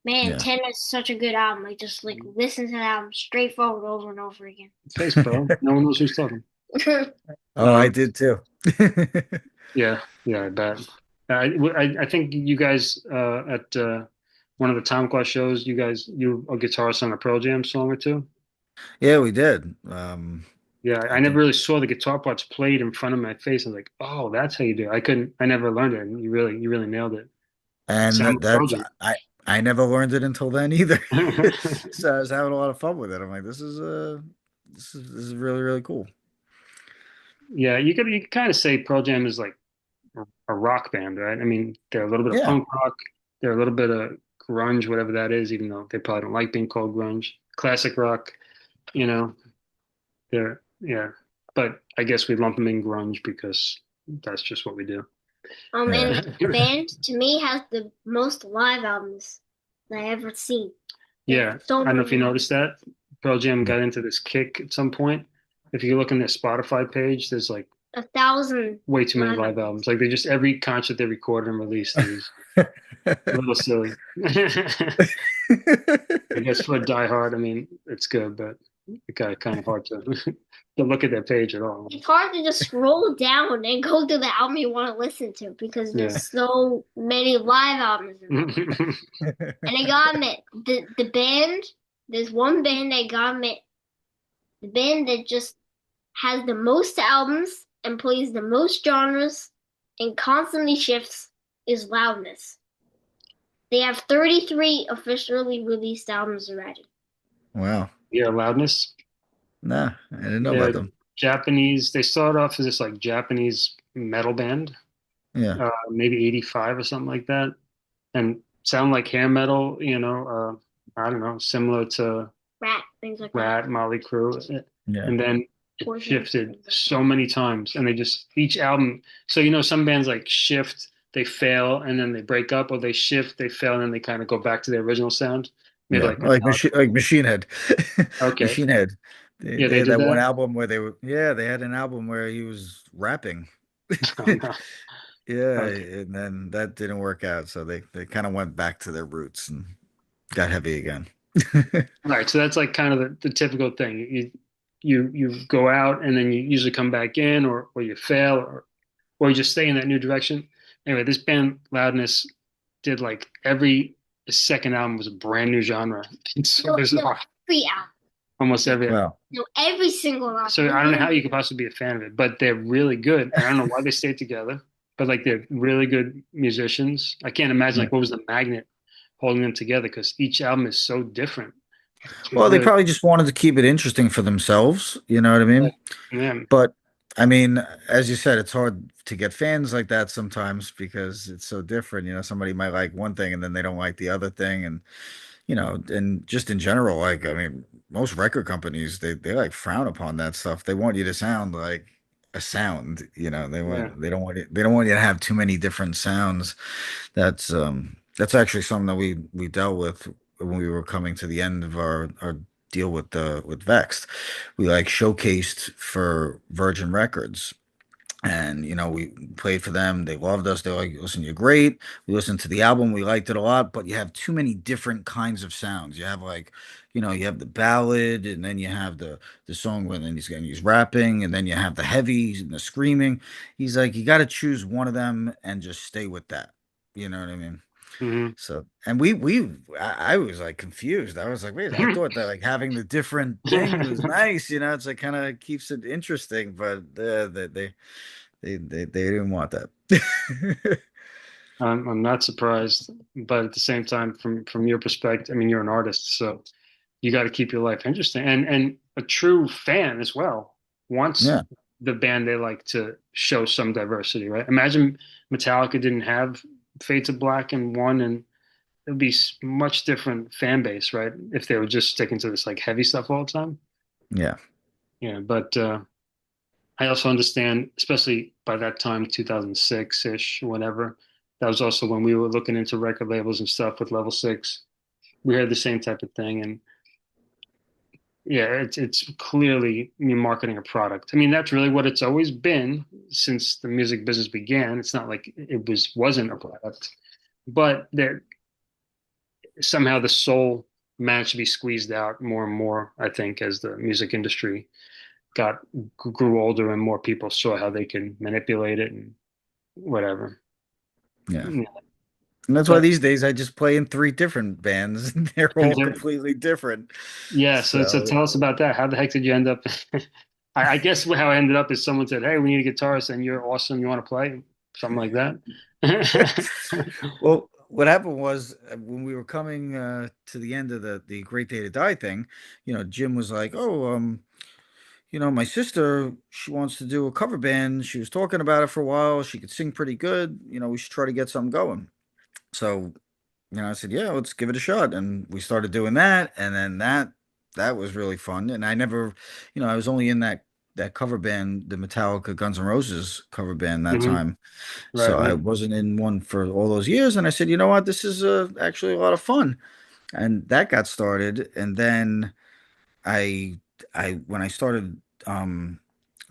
Man, Yeah. 10 is such a good album. Like, just like listen to that album straightforward over and over again. Face, bro. No one knows who's talking. Oh, I Um, did too. yeah, yeah, I bet. I think you guys at one of the Tom Class shows, you a guitarist on a Pearl Jam song or two. Yeah, we did. Yeah, I I never think, really saw the guitar parts played in front of my face. I was like, oh, that's how you do it. I never learned it. And you really nailed it. and Sound that like Pearl that's Jam. I never learned it until then either. So I was having a lot of fun with it. I'm like, this is really really cool. Yeah, you could kind of say Pearl Jam is like a rock band, right? I mean, they're a little bit of Yeah. punk rock, they're a little bit of grunge, whatever that is, even though they probably don't like being called grunge. Classic rock, you know, they're yeah. But I guess we lump them in grunge because that's just what we do. Yeah. And the band to me has the most live albums that I ever seen. They have Yeah, so I don't know if you many live. noticed that. Pearl Jam got into this kick at some point. If you look on their Spotify page, there's like 1,000 way too many live live albums. albums. Like they just every concert they recorded and released is a little silly. I guess for a diehard, I mean, it's good, but it got kind of hard to to look at their page at all. It's hard to just scroll down and go to the album you want to listen to because Yeah. there's so many live albums in there. And I gotta admit, the band, there's one band I gotta admit, the band that just has the most albums and plays the most genres and constantly shifts is Loudness. They have 33 officially released albums already. Wow. Yeah, Loudness. Nah, I didn't know about They're them. Japanese. They started off as this like Japanese metal band, Yeah. maybe 85 or something like that, and sound like hair metal, I don't know, similar to Rat, things like that. Rat, Motley Crue, Yeah. and then it Poison, shifted things like so that. many times, and they just each album. So some bands like shift, they fail, and then they break up, or they shift, they fail, and then they kind of go back to their original sound. Maybe Yeah. like Like Metallica. Machine Head. Okay, Machine Head. They yeah, they they had did that one that. album where they had an album where he was rapping. Oh, no. Yeah, Okay. and then that didn't work out, so they kind of went back to their roots and got heavy again. All right, so that's like kind of the typical thing. You go out and then you usually come back in, or you fail, or you just stay in that new direction. Anyway, this band Loudness did like every second album was a brand new genre. It's so No, no, bizarre. every album. Almost every. Well, No, every single album. So What I do don't know you how you mean? could possibly be a fan of it, but they're really good. And I don't know why they stayed together, but like they're really good musicians. I can't imagine yeah. like what was the magnet holding them together because each album is so different. It's Well, they really, probably just wanted to keep it interesting for themselves, you know what I yeah, mean? yeah, But I mean, as you said, it's hard to get fans like that sometimes because it's so different. Somebody might like one thing and then they don't like the other thing, and and just in general, like I mean, most record companies they like frown upon that stuff. They want you to sound like a sound. yeah. They don't want you to have too many different sounds. That's actually something that we dealt with when we were coming to the end of our deal with Vext. We like showcased for Virgin Records, and we played for them. They loved us. They're like, listen, you're great. We listened to the album. We liked it a lot, but you have too many different kinds of sounds. You have like, you have the ballad, and then you have the song when then he's rapping, and then you have the heavies and the screaming. He's like, you got to choose one of them and just stay with that. You know what I mean? Hmm. So, and I was like confused. I was like, wait, I thought that like having the different things was nice. It's like kind of keeps it interesting, but they didn't want that. I'm not surprised, but at the same time, from your perspective, I mean, you're an artist, so you got to keep your life interesting. And a true fan as well wants Yeah. the band they like to show some diversity, right? Imagine Metallica didn't have Fade to Black and One, and it would be much different fan base, right? If they were just sticking to this like heavy stuff all the time. Yeah. Yeah, but I also understand, especially by that time, 2006-ish, whatever. That was also when we were looking into record labels and stuff with Level Six. We had the same type of thing, and yeah, it's clearly me marketing a product. I mean, that's really what it's always been since the music business began. It's not like it wasn't a product, but there somehow the soul managed to be squeezed out more and more, I think, as the music industry got grew older and more people saw how they can manipulate it and whatever. Yeah. Yeah. And that's why But these days I just play in three different bands and they're and all completely different. yeah, so So tell us about that. How the heck did you end up? I guess how I ended up is someone said, "Hey, we need a guitarist, and you're awesome. You want to play?" Something like that. well, what happened was when we were coming to the end of the Great Day to Die thing, Jim was like, "Oh, my sister, she wants to do a cover band. She was talking about it for a while. She could sing pretty good. We should try to get something going." So, I said, "Yeah, let's give it a shot." And we started doing that, and then that was really fun. And I never, I was only in that cover band, the Metallica Guns N' Roses cover band that Hmm. time. Right, So I right. wasn't in one for all those years. And I said, you know what, this is actually a lot of fun. And that got started. And then I, when I started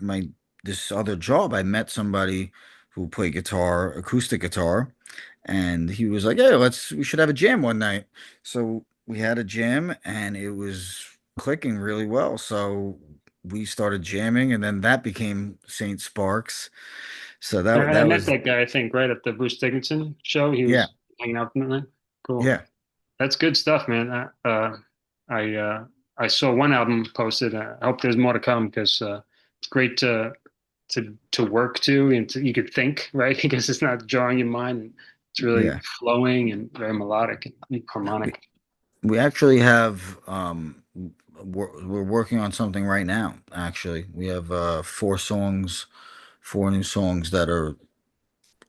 my this other job, I met somebody who played guitar, acoustic guitar, and he was like, "Hey, we should have a jam one night." So we had a jam, and it was clicking really well. So we started jamming, and then that became Saint Sparks. So that I that met was that guy, I think, right at the Bruce Dickinson show. He yeah, was hanging out with me. Cool. yeah. That's good stuff, man. I I saw one album posted. I hope there's more to come because it's great to work to and you could think, right? Because it's not jarring your mind. It's really Yeah. flowing and very melodic and We harmonic. we actually have we're working on something right now, actually. We have four new songs that are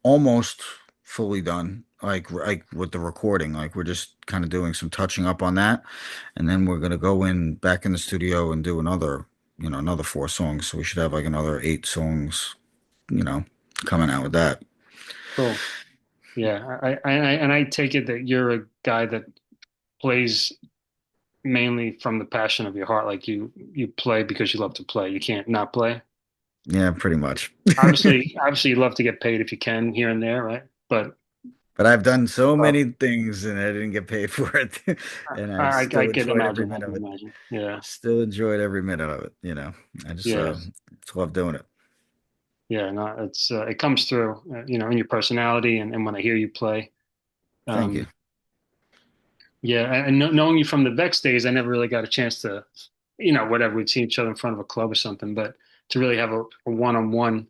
almost fully done. Like with the recording, like we're just kind of doing some touching up on that, and then we're gonna go in back in the studio and do another four songs. So we should have like another eight songs, you know, coming out with that. Cool. Yeah, and I take it that you're a guy that plays mainly from the passion of your heart. Like you play because you love to play. You can't not play. Yeah, pretty much. Obviously, you love to get paid if you can here and there, right? But But I've done so uh, many things and I didn't get paid for it. And I've I still can enjoyed every imagine. I minute can of it. imagine. Yeah, Still enjoyed every minute of it. I yeah, just love doing it. yeah. No, it comes through, in your personality and when I hear you play. Thank you. Um, yeah, and knowing you from the Vex days, I never really got a chance to, whatever we'd see each other in front of a club or something, but to really have a one-on-one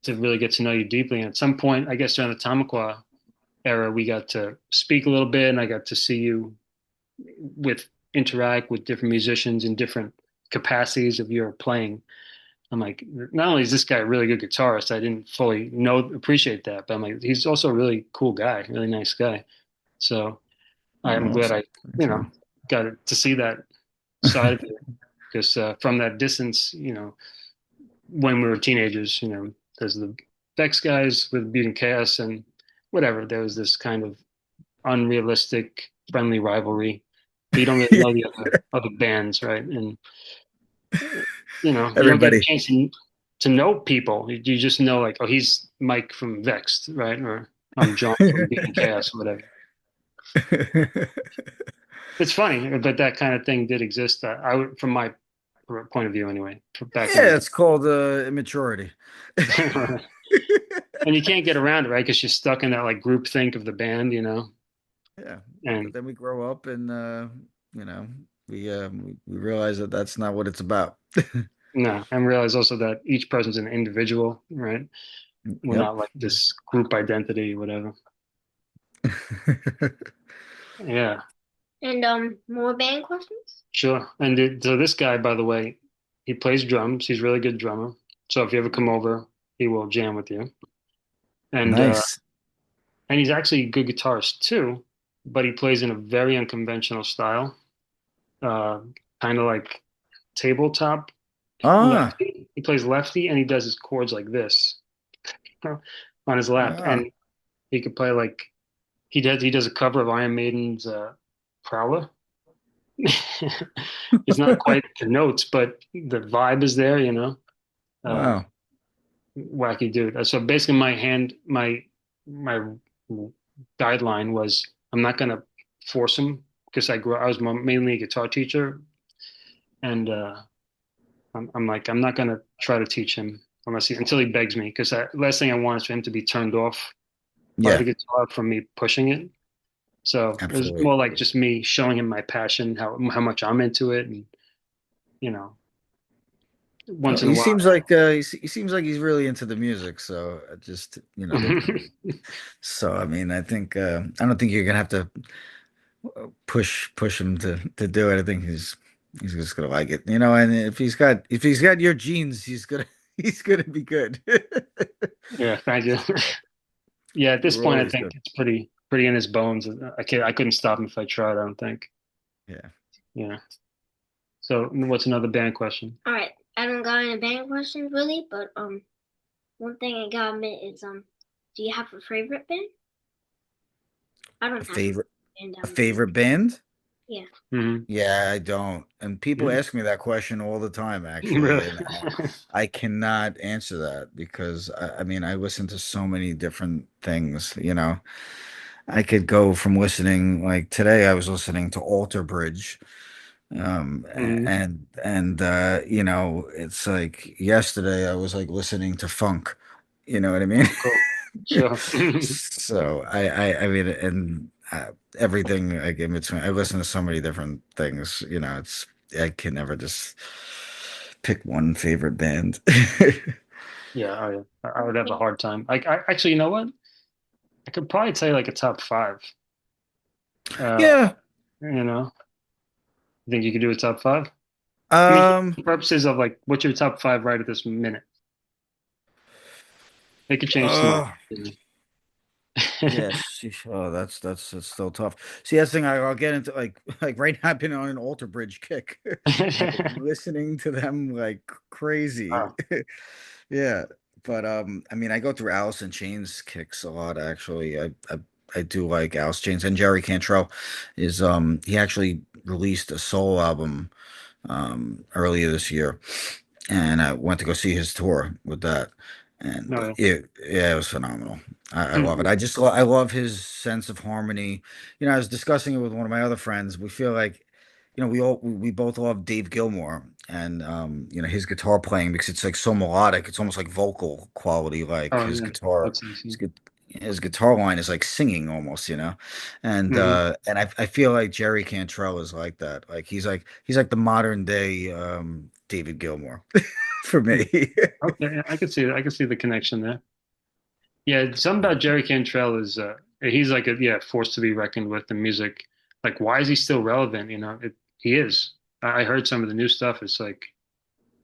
to really get to know you deeply. And at some point, I guess during the Tamaqua era, we got to speak a little bit, and I got to see you with interact with different musicians in different capacities of your playing. I'm like, not only is this guy a really good guitarist, I didn't fully appreciate that, but I'm like, he's also a really cool guy, really nice guy. So I'm Oh, glad awesome. I, Thanks, man. got to see that side of it because from that distance, when we were teenagers, there's the Vex guys with Beauty and Chaos and whatever. There was this kind of unrealistic, friendly rivalry, but you don't really know the other bands, right? And you don't get a Everybody. chance to know people. You just know like, oh, he's Mike from Vext, right? Or I'm John from Beauty and Chaos, whatever. It's funny, but that kind of thing did exist. From my point of view, anyway, back in the Yeah, it's called immaturity. day. And you can't get around it, right? Because you're stuck in that like group think of the band. Yeah, but And then we grow up and you know, we realize that that's not what it's about. no, and realize also that each person's an individual, right? We're Yep. not like this group identity, whatever. Yeah, And more band questions? sure. And so this guy, by the way, he plays drums. He's a really good drummer. So if you ever come over, he will jam with you. And Nice. and he's actually a good guitarist too, but he plays in a very unconventional style, uh, kind of like tabletop Ah, lefty. He plays lefty and he does his chords like this on his lap, ah, and he could play like he does a cover of Iron Maiden's Prowler. It's not quite the notes, but the vibe is there, you know. Uh, wow. Wacky dude. So basically, my guideline was I'm not gonna force him because I was mainly a guitar teacher, and I'm like I'm not gonna try to teach him until he begs me because last thing I want is for him to be turned off by the Yeah, guitar from me pushing it. So it was absolutely. more like just me showing him my passion, how much I'm into it, and you know, once Well, in a he while. seems like he seems like he's really into the music. So just so I mean, I don't think you're gonna have to push him to do it. I think he's just gonna like it, you know. And if he's got your genes, he's gonna he's gonna be good. Yeah, thank you. Yeah, at this You're point, I always think good. it's pretty in his bones. I couldn't stop him if I tried. I don't think. Yeah. Yeah. So what's another band question? All right, I don't got any band questions really, but one thing I gotta admit is do you have a favorite band? I A don't have a favorite band a down there. favorite band? Yeah. Hmm. Yeah, I don't. And people ask me that question all the time, actually, Really? and I cannot answer that because I mean, I listen to so many different things, you know. I could go from listening like today I was listening to Alter Bridge. Hmm. You know, it's like yesterday I was like listening to funk. You know what I mean? Oh, cool. Sure. So I mean, and everything like in between. I listen to so many different things. You know, it's I can never just pick one favorite band. Yeah, oh yeah. I would have a hard time. I actually, you know what? I could probably tell you like a top five. Uh, Yeah. you know, you think you could do a top five? I mean, Um. for purposes of like, what's your top five right at this minute? It could change tomorrow. Uh, yeah. Oh, that's still tough. See, that's the thing. I'll get into like right now. I've been on an Alter Bridge kick, like listening to them like crazy. Oh, Yeah, but I mean, I go through Alice in Chains kicks a lot. Actually, I do like Alice Chains, and Jerry Cantrell is he actually released a solo album earlier this year, and I went to go see his tour with that, and no, yeah, it was phenomenal. I yeah. love it. I love his sense of harmony. You know, I was discussing it with one of my other friends. We feel like, you know, we both love Dave Gilmour and you know his guitar playing because it's like so melodic. It's almost like vocal quality. Like Oh, yeah. That's his easy. gu- his guitar line is like singing almost, you know. Hmm. And I feel like Jerry Cantrell is like that. Like he's like the modern day David Gilmour for me. Okay, I can see it. I can see the connection there. Yeah, something about Jerry Cantrell is he's like a force to be reckoned with in music. Like, why is he still relevant? You know, he is. I heard some of the new stuff. It's like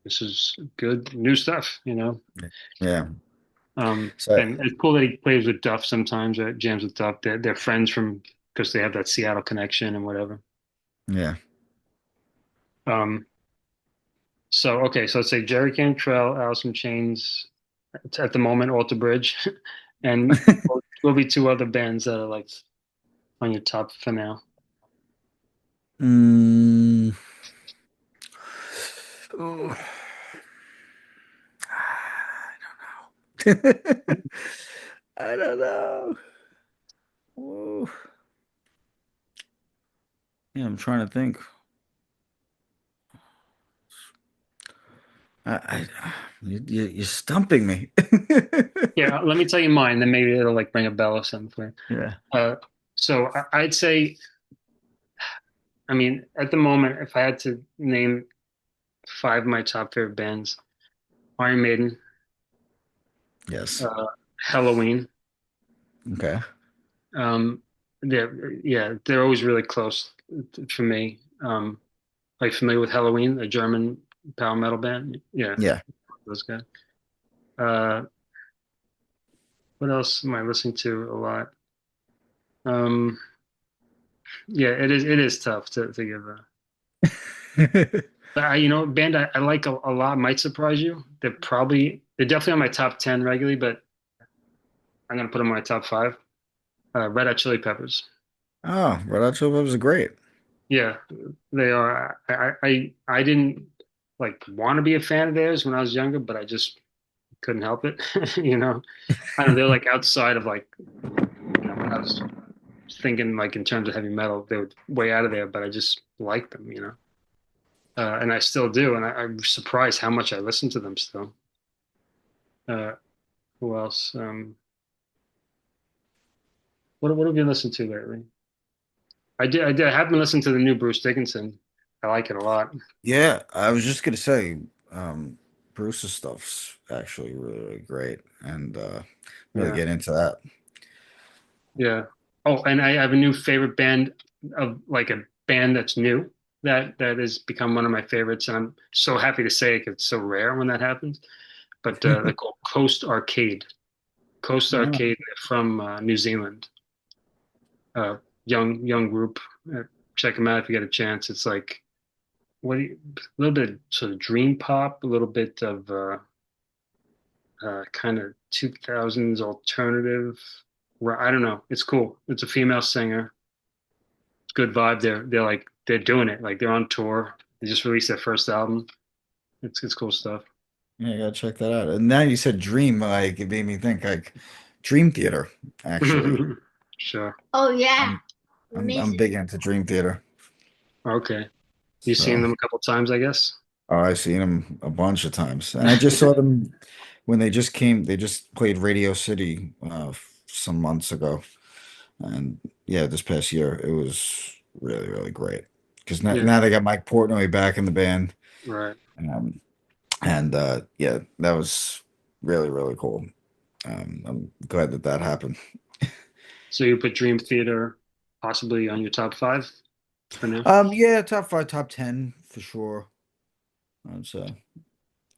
this is good new stuff. You know, Yeah. So and it's cool that he plays with Duff sometimes. Jams with Duff. They're friends from because they have that Seattle connection and whatever. yeah. Um, so okay, so let's say Jerry Cantrell, Alice in Chains, at the moment, Alter Bridge, and will be two other bands that are like on your top for now. Mm, ooh. I don't know. I don't know. Ooh. Yeah, I'm trying to think. You're stumping me. Yeah, let me tell you mine, then maybe it'll like ring a bell or something for you. Yeah. So I'd say, I mean, at the moment, if I had to name five of my top favorite bands, Iron Maiden, Yes. uh, Halloween. Okay. They're always really close for me. Are you familiar with Halloween, a German power metal band. Yeah, Yeah. those guys. Uh, what else am I listening to a lot? Um, yeah, it is tough to give a. A band I like a lot might surprise you. They're definitely on my top 10 regularly, but I'm gonna put them in my top five. Red Hot Chili Peppers. Oh, Red Hot Chili Peppers are great. Yeah, they are. I didn't like want to be a fan of theirs when I was younger, but I just couldn't help it. I don't know. They're like outside of like when I was thinking like in terms of heavy metal, they were way out of there, but I just liked them. And I still do, and I'm surprised how much I listen to them still. Uh, who else? What have you listened to lately? I have been listening to the new Bruce Dickinson. I like it a lot. Yeah, I was just gonna say, um, Bruce's stuff's actually really, really great, and really Yeah, get into that. yeah. Oh, and I have a new favorite band of like a band that's new that has become one of my favorites, and I'm so happy to say it 'cause it's so rare when that happens. But they're called Coast Arcade. Coast Oh, Arcade from New Zealand. Young group. Check them out if you get a chance. It's like a little bit sort of dream pop, a little bit of kind of 2000s alternative. I don't know. It's cool. It's a female singer. It's good vibe. They're doing it. Like they're on tour. They just released their first album. It's cool stuff. yeah, I gotta check that out. And now you said Dream, like it made me think like Dream Theater, actually. Sure. Oh yeah, I'm I'm amazing. big into Dream Theater. Okay. You've seen So them a couple times, I guess. oh, I've seen them a bunch of times. And I just saw them when they just came, they just played Radio City some months ago. And yeah, this past year it was really, really great. Because Yeah. now they got Mike Portnoy back in the band. Right. Um, and yeah, that was really, really cool. I'm glad that that happened. So you put Dream Theater possibly on your top five for now. Yeah, top five, top 10 for sure. I'd say,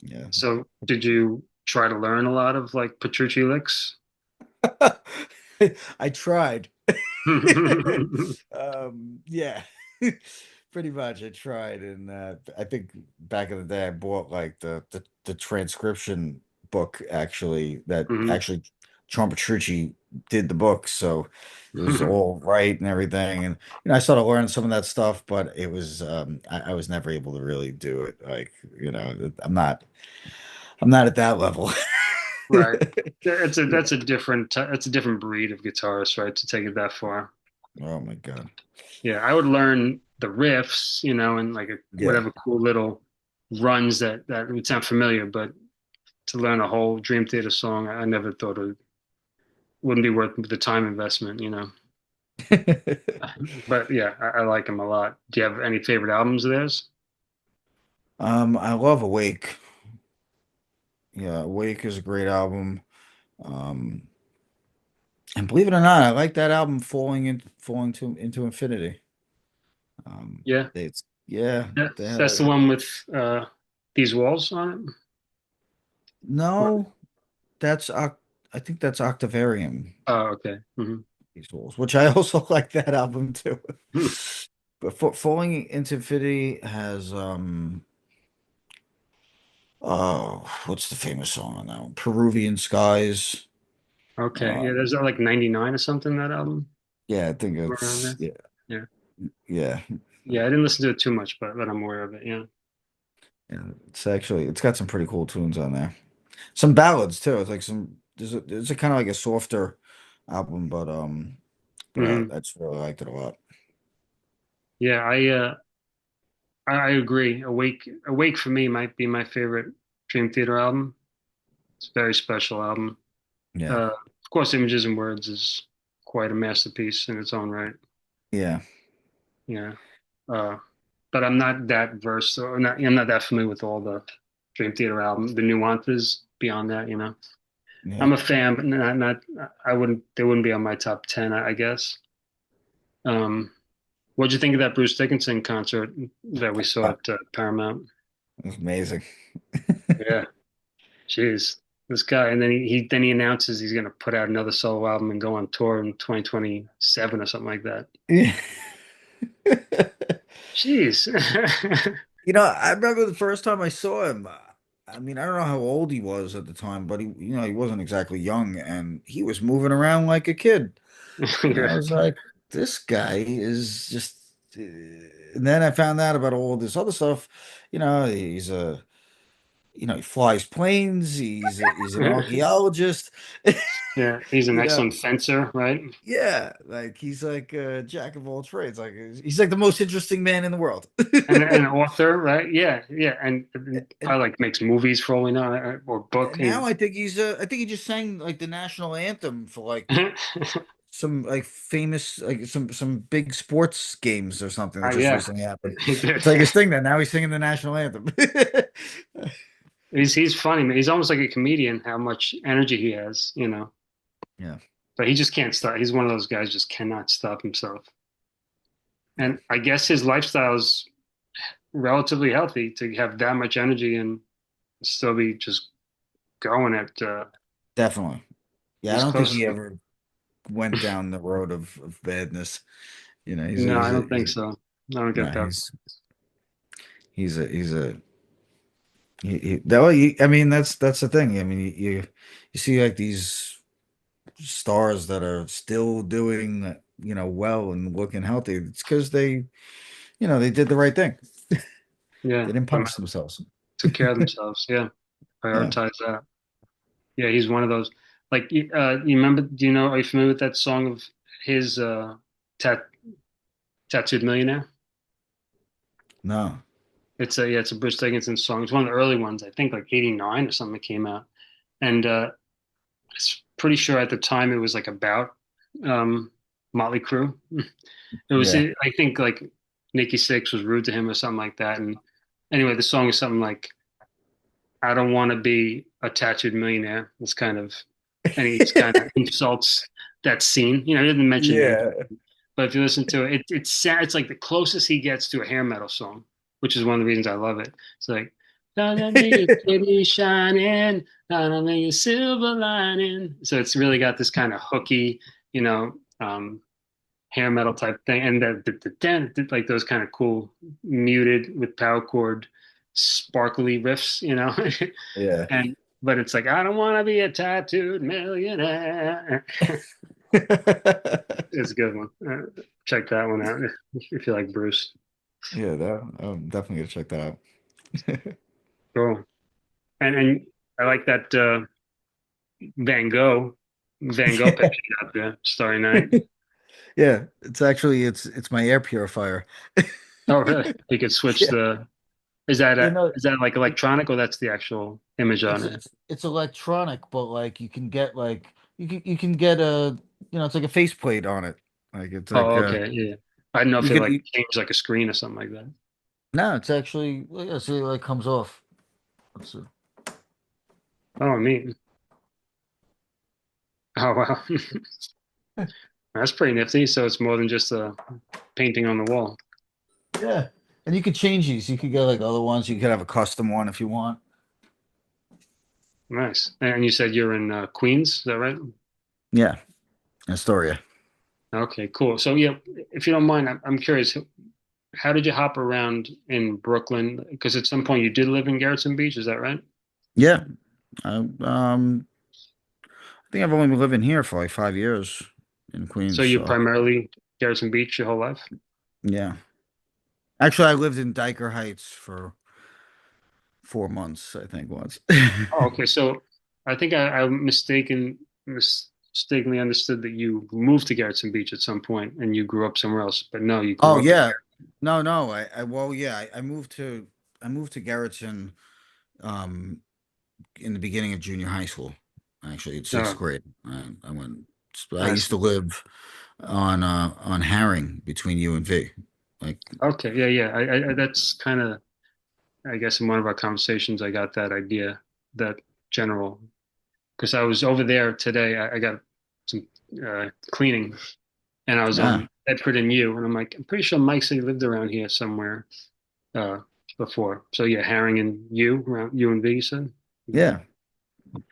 yeah. So did you try to learn a lot of like Petrucci licks? I tried. Yeah, pretty much. I tried, and I think back in the day, I bought like the transcription book actually that Mhm. actually John Petrucci did the book, so it was all right and everything. And I started learning some of that stuff, but it was I was never able to really do it. Like I'm not at that level. Right. That's a different breed of guitarist, right? To take it that far. Oh my God. Yeah, I would learn the riffs, and like Yeah. whatever cool little runs that would sound familiar, but to learn a whole Dream Theater song, I never thought it wouldn't be worth the time investment. But yeah, I like them a lot. Do you have any favorite albums of theirs? I love Awake. Yeah, Awake is a great album. Um, and believe it or not, I like that album Falling to into Infinity. Yeah, It's yeah, that, they had that's the a one with these walls on it. Or, no, I think that's Octavarium, oh, okay. these walls, which I also like that album too. Hmm. But Falling into Infinity has oh, what's the famous song on that one? Peruvian Skies. Okay, yeah, Um, there's like 99 or something that album yeah, I think around it's there. Yeah, yeah. yeah, I didn't listen to it too much, but I'm aware of it. Yeah. Yeah, it's got some pretty cool tunes on there. Some ballads too. It's like there's a kind of like a softer album, but Hmm. I just really liked it a lot. Yeah, I agree. Awake for me might be my favorite Dream Theater album. It's a very special album. Yeah. Of course, Images and Words is quite a masterpiece in its own right. Yeah. Yeah. Uh, but I'm not that versed or I'm not that familiar with all the Dream Theater album, the nuances beyond that. Yeah. I'm a fan, but not I wouldn't they wouldn't be on my top 10, I guess. What'd you think of that Bruce Dickinson concert that we saw Uh, at Paramount? It's amazing. Yeah. Jeez. This guy, and then he announces he's gonna put out another solo album and go on tour in 2027 or something like that. Yeah. Jeez. I remember the first time I saw him. I mean, I don't know how old he was at the time, but he wasn't exactly young, and he was moving around like a kid. And I Yeah. was like, this guy is just. And then I found out about all this other stuff. He flies planes. He's an archaeologist. Yeah. He's an You know, excellent fencer, right? yeah, like he's like a jack of all trades. Like he's like the most interesting man in the world. And an author, right? Yeah, yeah. And And probably like makes movies for all we know, or book. and now I think he just sang like the national anthem for like some like famous like some big sports games or something that just Yeah, recently happened. he did. It's like his thing that now he's singing the national anthem. He's funny, man. He's almost like a comedian, how much energy he has. Yeah, But he just can't stop. He's one of those guys just cannot stop himself. And I guess his lifestyle is relatively healthy to have that much energy and still be just going at definitely. Yeah, I he's don't think close. he ever went down the road of badness. He's a No, I he's a don't he's think a, so. I don't no, get that. he's a that way. I mean, that's the thing. I mean, you see like these stars that are still doing well and looking healthy. It's because they did the right thing. Yeah, They didn't but punish themselves. took care of themselves. Yeah, Yeah. prioritize that. Yeah, he's one of those. Like, you remember? Do you know? Are you familiar with that song of his, tat "Tattooed Millionaire"? No. It's a Bruce Dickinson song. It's one of the early ones. I think like '89 or something that came out. And it's pretty sure at the time it was like about um, Motley Crue. It was, Yeah. I think like Nikki Sixx was rude to him or something like that. And anyway, the song is something like, "I don't want to be a tattooed millionaire." It's kind of, and he kind of insults that scene. He didn't mention names, Yeah. but if you listen to it, it's like the closest he gets to a hair metal song, which is one of the reasons I love it. It's like, "Gonna be a city shining, gonna be a silver lining." So it's really got this kind of hooky, you know, hair metal type thing, and like those kind of cool muted with power chord, sparkly riffs. Yeah. And but it's like, "I don't want to be a tattooed millionaire." It's a good one. Check that one out if you like Bruce. Yeah, I'm definitely gonna check that out. Cool. And I like that Van Gogh Van Gogh picture out there, Starry Night. Yeah, it's my air purifier. Oh, really? You could switch Yeah, the. Is that like it, electronic or that's the actual image on it? it's electronic, but like you can get like you can get it's like a faceplate on it. Like it's like Oh, okay, yeah. I don't know if you it could like changed like a screen or something like that. no, it's actually yeah, see it like comes off. Let's see. Oh, neat. Oh, wow. That's pretty nifty. So it's more than just a painting on the wall. Yeah. And you could change these. You could get like other ones. You could have a custom one if you want. Nice. And you said you're in Queens, is that right? Yeah, Astoria. Okay, cool. So yeah, if you don't mind, I'm curious, how did you hop around in Brooklyn? Because at some point you did live in Garrison Beach, is that right? Yeah. I think I've only been living here for like 5 years in So Queens. you're So primarily Garrison Beach your whole life? yeah. Actually, I lived in Diker Heights for 4 months, I think once. Oh, okay. So I think I mistakenly understood that you moved to Garrison Beach at some point and you grew up somewhere else. But no, you Oh grew up in yeah. No, no. Well, yeah, I moved to Garrettson um in the beginning of junior high school. Actually, in sixth there. grade. I went I I used to see. live on Herring between U and V. Like Okay. Yeah, yeah. That's kind of, I guess in one of our conversations, I got that idea, that general, because I was over there today. I got some cleaning, and I was ah, on Bedford and U, and I'm like, I'm pretty sure Mike said he lived around here somewhere. Uh, before. So yeah, Herring and you around U and V, you said? Okay. Yeah,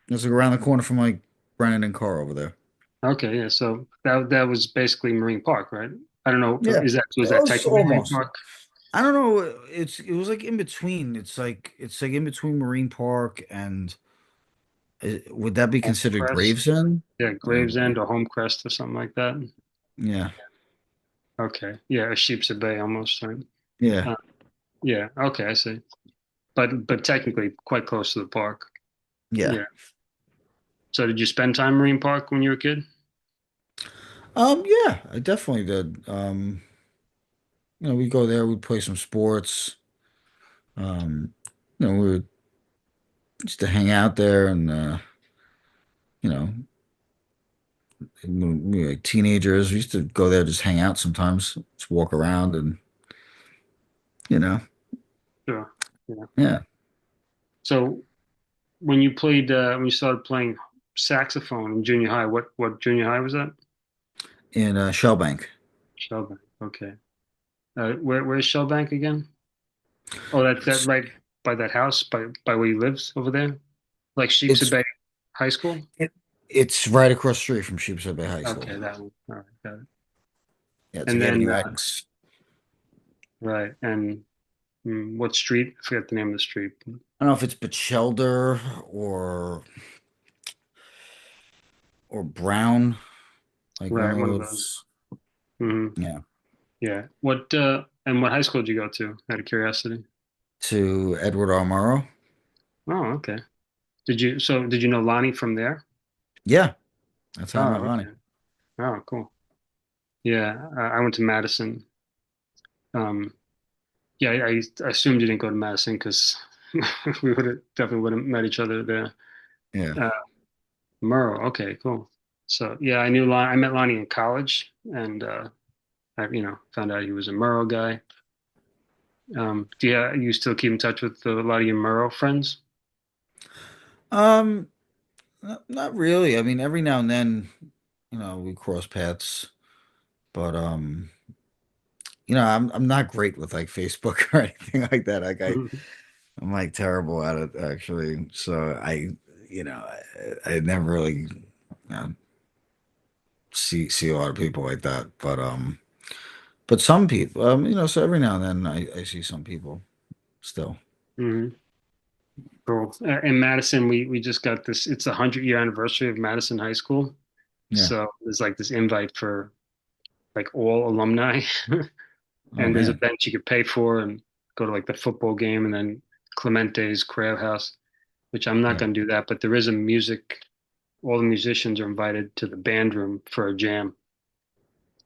it's like around the corner from like Brennan and Carr over there. Okay, yeah. So that was basically Marine Park, right? I don't know. Yeah, Is that was it that was technically Marine almost. Park? I don't know. It was like in between. It's like in between Marine Park and would that be considered Homecrest? Gravesend? Yeah, Or Gravesend or Homecrest or something like that. yeah, Okay. Yeah, a Sheep's Bay almost, right? yeah, Uh, yeah, okay, I see. But technically quite close to the park. yeah. Yeah. So did you spend time in Marine Park when you were a kid? Yeah, I definitely did. We go there, we play some sports. Um, we would used to hang out there, and you know, when we were like teenagers. We used to go there, just hang out sometimes, just walk around, and you know, Sure. Yeah. yeah. So when you started playing saxophone in junior high, what junior high was that? In Shellbank. Shellbank. Okay. Where's Shellbank again? Oh, that It's right by that house by where he lives over there, like Sheep's it's Bay High School. it, it's right across the street from Sheepshead Bay High School. Okay, that one. All right, got it. Yeah, it's And like then Avenue X. right, and what street? I forget the name of the street. I don't know if it's Batchelder or Brown, like one Right, of one of those. those. Hmm. Yeah, Yeah. And what high school did you go to? Out of curiosity. to Edward R. Murrow. Oh, okay. Did you know Lonnie from there? Yeah, that's how I met Oh, Lonnie. okay. Oh, cool. Yeah, I went to Madison. Um, yeah, I assumed you didn't go to Madison because we would have met each other there. Yeah. Uh, Murrow. Okay, cool. So yeah, I met Lonnie in college, and I found out he was a Murrow guy. You still keep in touch with a lot of your Murrow friends? Um, not really. I mean, every now and then, we cross paths, but I'm not great with like Facebook or anything like that. I'm like terrible at it actually. So I never really see a lot of people like that. But some people, so every now and then I see some people still. Hmm. Cool. In Madison, we just got this. It's the 100-year anniversary of Madison High School, Yeah. so there's like this invite for like all alumni, Oh and there's man. events you could pay for and go to like the football game and then Clemente's Crab House, which I'm not Yeah. going to do that, but there is a music. All the musicians are invited to the band room for a jam,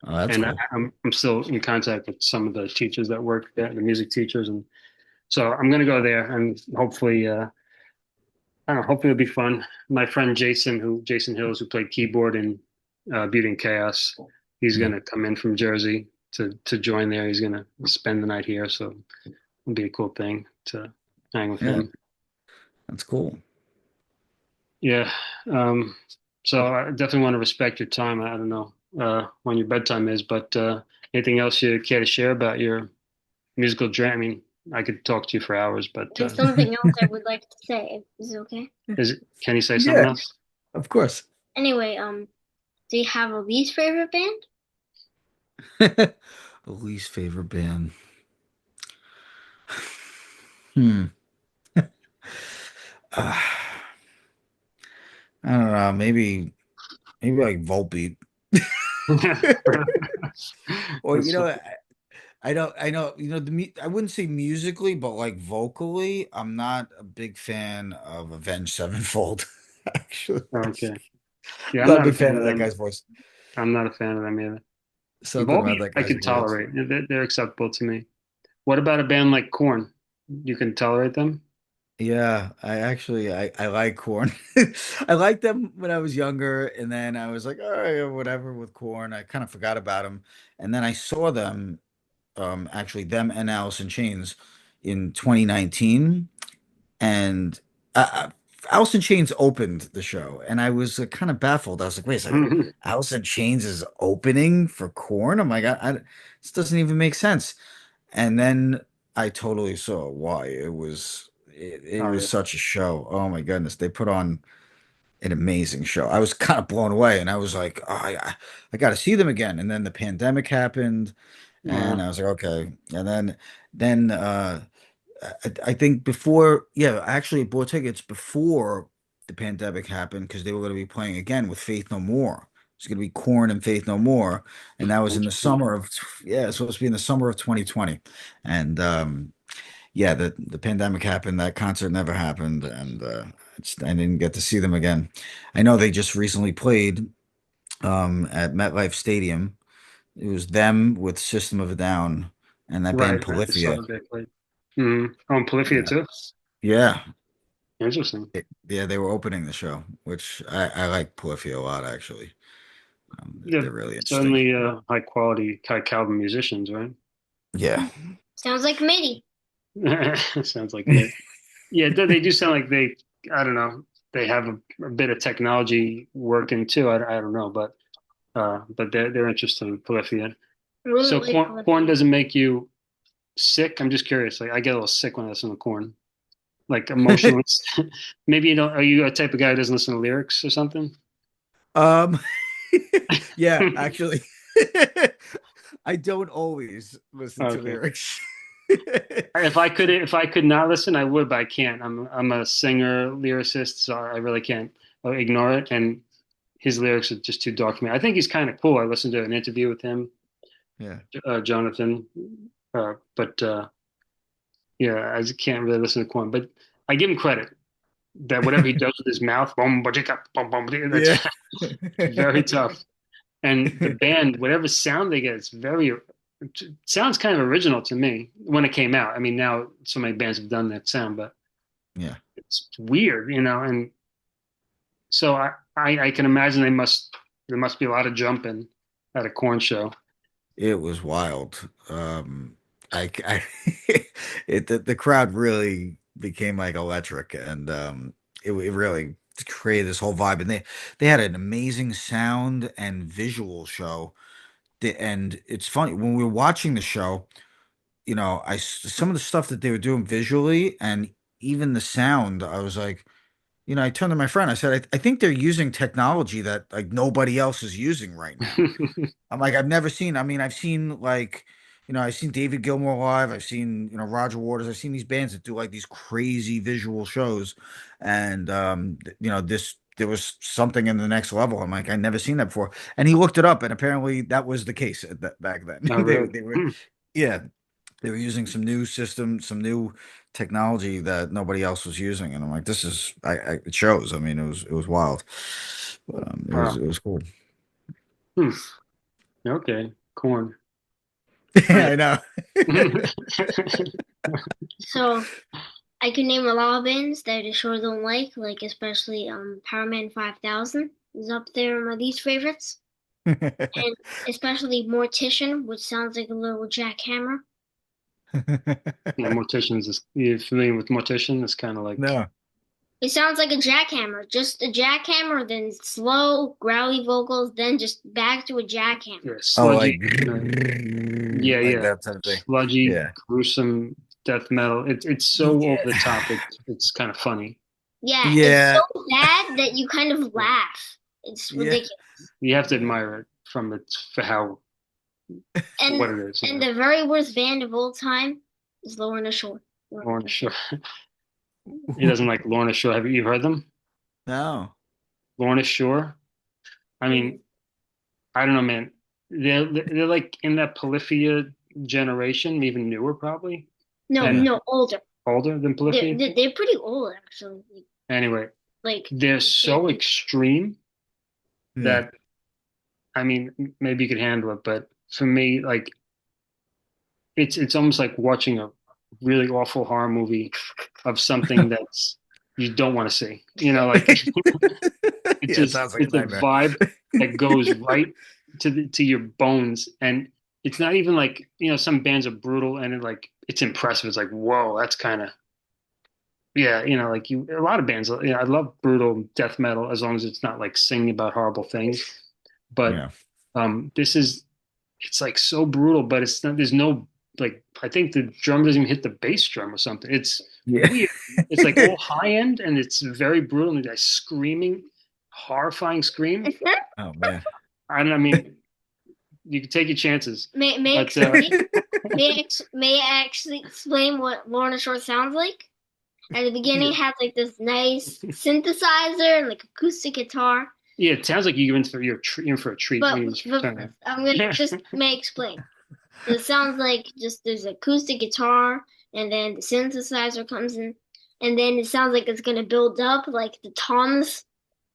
Oh, that's and cool. I'm still in contact with some of the teachers that work there, the music teachers, and so I'm going to go there and hopefully. I don't know. Hopefully it'll be fun. My friend Jason Hills, who played keyboard in Beauty and Chaos, he's Yeah. gonna come in from Jersey to join there. He's gonna spend the night here, so it'll be a cool thing to hang with Yeah. him. That's cool. Yeah. Um, so I definitely want to respect your time. I don't know when your bedtime is, but anything else you care to share about your musical journey? I mean, I could talk to you for hours, but There's something else I would like to say. Is it okay? can you say something Yeah, else? of course. Anyway, do you have a least favorite band? Least favorite band. Hmm. Uh, I don't know. Maybe like Volbeat. Or That's funny. I know I wouldn't say musically, but like vocally, I'm not a big fan of Avenged Sevenfold. Actually, Okay. Yeah, I'm not a not a big fan fan of of that them. guy's voice. I'm not a fan of them either. Something about Volbeat, that I guy's could voice. tolerate. They're acceptable to me. What about a band like Korn? You can tolerate them? Yeah, I like Corn. I liked them when I was younger, and then I was like, all right, whatever with Corn. I kind of forgot about them, and then I saw them, actually them and Alice in Chains in 2019, and Alice in Chains opened the show, and I was kind of baffled. I was like, wait a second, Alice in Chains is opening for Corn? I'm like, this doesn't even make sense. And then I totally saw why. It Oh was yeah, such a show. Oh my goodness. They put on an amazing show. I was kind of blown away and I was like, oh, I got to see them again. And then the pandemic happened uh, and I was like, okay. And then I think before, yeah, I actually bought tickets before the pandemic happened because they were going to be playing again with Faith No More. It's going to be Korn and Faith No More, and that was in the interesting. summer of yeah, it's supposed to be in the summer of 2020. And yeah, the pandemic happened. That concert never happened, and I didn't get to see them again. I know they just recently played at MetLife Stadium. It was them with System of a Down and that Right, band right. I saw Polyphia. the big play. Oh, and Polyphia Yeah. too. Yeah, Interesting. Yeah, they were opening the show, which I like Polyphia a lot, actually. Yeah, They're really interesting. certainly high quality, high caliber musicians, right? Yeah. Sounds like MIDI. Sounds like me. Yeah, they do sound like they. I don't know. They have a bit of technology working too. I don't know, but they're interesting. Polyphia. I really So like corn Polyphia. doesn't make you sick. I'm just curious. Like I get a little sick when I listen to corn. Like emotionally. Maybe you don't. Are you a type of guy who doesn't listen to lyrics or something? Um, yeah, actually, I don't always listen to Okay. lyrics. If I could not listen, I would, but I can't. I'm a singer, lyricist, so I really can't ignore it. And his lyrics are just too dark for me. I think he's kind of cool. I listened to an interview with him, Yeah. Jonathan, but yeah, I just can't really listen to Korn. But I give him credit that whatever he does with his mouth, boom, bajika, boom, boom, Yeah. that's very tough. And the band, whatever sound they get, it sounds kind of original to me when it came out. I mean, now so many bands have done that sound, but Yeah. it's weird, you know. And so I can imagine there must be a lot of jumping at a corn show. It was wild. I the crowd really became like electric, and it really created this whole vibe. And they had an amazing sound and visual show. And it's funny when we were watching the show, some of the stuff that they were doing visually and even the sound, I was like, I turned to my friend, I said, I think they're using technology that like nobody else is using right now. I'm like, I've never seen. I mean, I've seen like, I've seen David Gilmour live. I've seen, Roger Waters. I've seen these bands that do like these crazy visual shows, and this there was something in the next level. I'm like, I never seen that before. And he looked it up, and apparently that was the case back then. Oh, they really? they were, yeah, they were using some new system, some new technology that nobody else was using, and I'm like, this is, it shows. I mean, it was wild. Wow. It was cool. Hmm. Okay. Corn. All I know. right. So I can name a lot of bands that I sure don't like especially Power Man 5000 is up there in my least favorites. And especially Mortician, which sounds like a little jackhammer. Yeah, Morticians is you familiar with Mortician? It's kind of like No. It sounds like a jackhammer, just a jackhammer, then slow, growly vocals, then just back to a yeah, jackhammer. Oh, like sludgy. Yeah, like yeah, that type of thing. sludgy, Yeah. gruesome death metal. It's so over the top. Yeah. It's kind of funny. Yeah, it's Yeah. so bad that you kind of Yeah, laugh. It's Yeah. ridiculous. you have to Yeah. admire it from it for how for And what it is. You and know, the very worst band of all time is Lorna Shore. Lorna Shore. He doesn't like Lorna Shore. Have you heard them? No. Lorna Shore. I mean, I don't know, man. They're like in that Polyphia generation, even newer probably, No, Yeah. and no, older. older than They're, Polyphia. they're they're pretty old actually. Anyway, Like they're so extreme Yeah. that I mean, maybe you could handle it, but for me, like it's almost like watching a really awful horror movie of something that's you don't want to see. You know, like Yeah, it sounds like a it's a nightmare. vibe that goes right to your bones, and it's not even like some bands are brutal and it's impressive. It's like whoa, that's kind of yeah, like a lot of bands. I love brutal death metal as long as it's not like singing about horrible things. But Yeah. this is it's like so brutal, but it's not. There's no. like I think the drum doesn't even hit the bass drum or something. It's Yeah. weird. It's like all high end and it's very brutal and like screaming, horrifying scream. Oh man. I don't know, I mean, you can take your chances, May I but explain? May I actually explain what Lorna Shore sounds like? At the beginning, yeah, it has like this nice synthesizer and like acoustic guitar. yeah, it sounds like you're in for a treat But, when you just but turn it. I'm gonna just may I explain. So it sounds like just there's acoustic guitar, and then the synthesizer comes in, and then it sounds like it's gonna build up like the toms,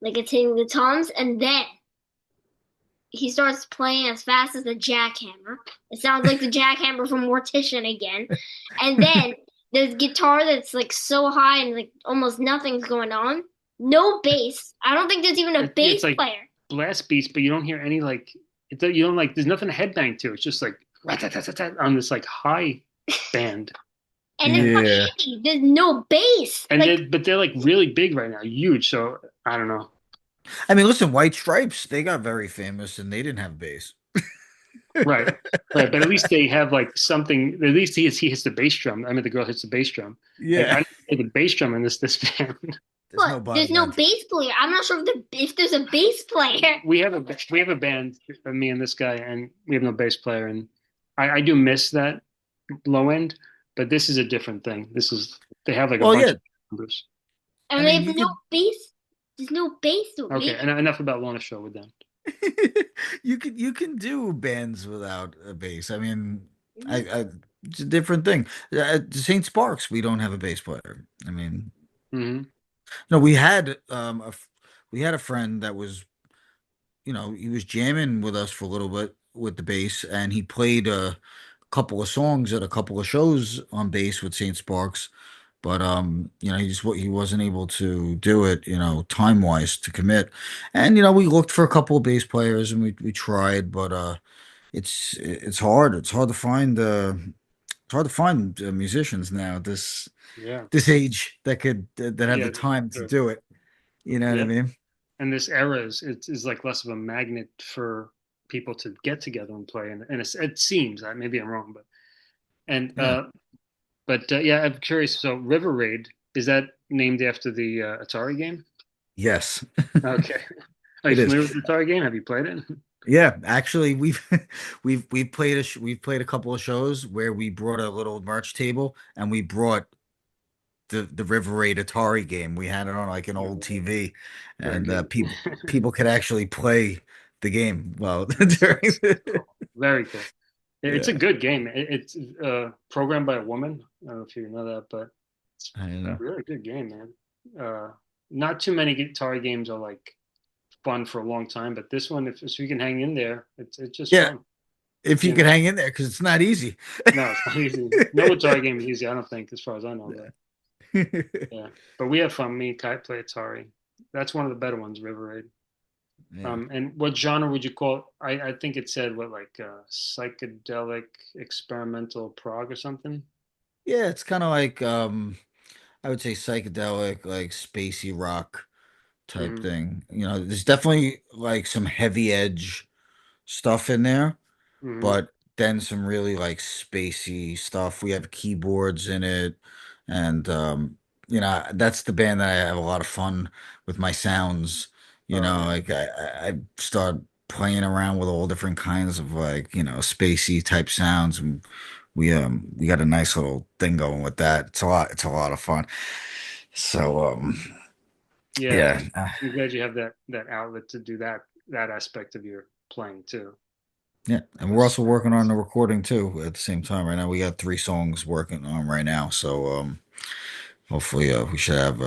like it's hitting the toms, and then he starts playing as fast as the jackhammer. It sounds like the jackhammer from Mortician again. And then there's guitar that's like so high and like almost nothing's going on. No bass. I don't think there's even a It's bass like player. blast beats, but you don't hear any like you don't like. There's nothing to headbang to. It's just like on this like high band, And it's not Yeah. heavy. There's no bass. and Like they're like really big right now, huge. So I don't know. I mean, listen, White Stripes, they got very famous and they didn't have bass. Right, right. But at least they have like something. At least he hits the bass drum. I mean, the girl hits the bass drum. Like I Yeah. don't hear the bass drum in this band. There's but no there's bottom no end. bass player. I'm not sure if there's a bass player. We have a band, me and this guy, and we have no bass player, and I do miss that low end, but this is a different thing. This is they have like a Well, bunch yeah. of numbers. And I mean, there's you no could bass. There's no bass to Okay, me. and enough about Lorna Show with them. you can do bands without a bass. I mean, I it's a different thing. Saint Sparks, we don't have a bass player. I mean, Hmm. no, we had a friend that was, he was jamming with us for a little bit with the bass, and he played a couple of songs at a couple of shows on bass with Saint Sparks. But he wasn't able to do it, time wise to commit. And we looked for a couple of bass players and we tried, but it's hard. It's hard to find musicians now Yeah, this age that have the yeah, time to sure. do it. You know what I Yeah. mean? And this era is like less of a magnet for people to get together and play, and it seems maybe I'm wrong, and Yeah. yeah, I'm curious. So River Raid is that named after the Atari game? Yes, Okay. Are you it is. familiar with the Atari game? Have you played it? Yeah, actually, we've played a couple of shows where we brought a little merch table and we brought the River Raid Atari game. We had it on like an old TV, Very and good. people could actually play the game well That's during cool. Very cool. It's a yeah. good game. It's programmed by a woman. I don't know if you know that, but it's I don't a know. really good game, man. Not too many Atari games are like fun for a long time, but this one, if you can hang in there, it's just Yeah, fun. if you You could know, hang in there because it's not easy. no, it's not easy. No Atari game is easy, I don't think, as far as I know. But yeah, but we have fun. Me and Kai play Atari. That's one of the better ones, River Raid. Yeah. And what genre would you call it? I think it said what like psychedelic experimental prog or something. Yeah, it's kind of like I would say psychedelic, like spacey rock type Hmm. thing. There's definitely like some heavy edge stuff in there, Hmm. but then some really like spacey stuff. We have keyboards in it, and that's the band that I have a lot of fun with my sounds. Oh yeah, Like I start playing around with all different kinds of like spacey type sounds, and we got a nice little thing going with that. It's a lot of fun. So yeah. yeah. I'm glad you have that outlet to do that aspect of your playing too. Yeah, and we're Because also working on the recording too at the same time right now. We got three songs working on right now, so hopefully we should have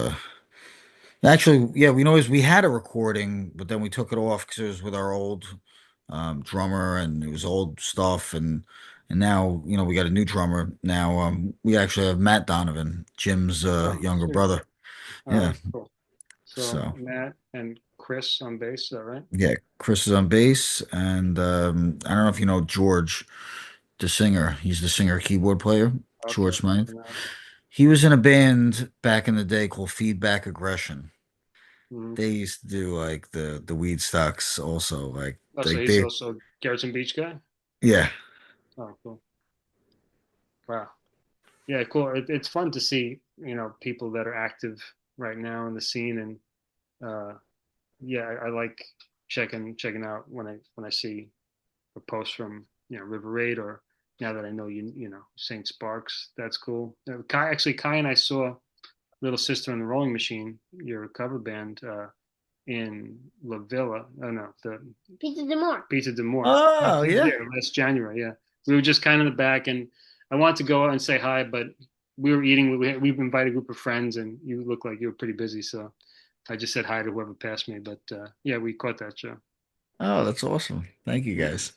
actually, yeah, we had a recording, but then we took it off because it was with our old drummer and it was old stuff, and now we got a new drummer now. We actually have Matt Donovan, Jim's oh, younger sweet. brother. All Yeah, right, cool. So so Matt and Chris on bass, is that right? yeah, Chris is on bass, and I don't know if you know George, the singer. He's the singer keyboard player, Okay. George Smythe. No. He was in a band back in the day called Feedback Aggression. Mhm. They used to do like the weed stocks also, Oh, so like he's they also Garrison Beach guy. yeah. Oh, cool. Wow. Yeah, cool. It's fun to see, people that are active right now in the scene, and uh, yeah, I like checking out when I see a post from River Raid, or now that I know Saint Sparks. That's cool. Kai and I saw Little Sister and the Rolling Machine, your cover band, in La Villa. Oh no, the Pizza de More. Pizza de More. Oh yeah. Yeah, last January. Yeah, we were just kind of in the back, and I wanted to go out and say hi, but we were eating. We've invited a group of friends, and you look like you were pretty busy, so I just said hi to whoever passed me. But yeah, we caught that show. Oh, that's awesome. Thank you Yeah, guys.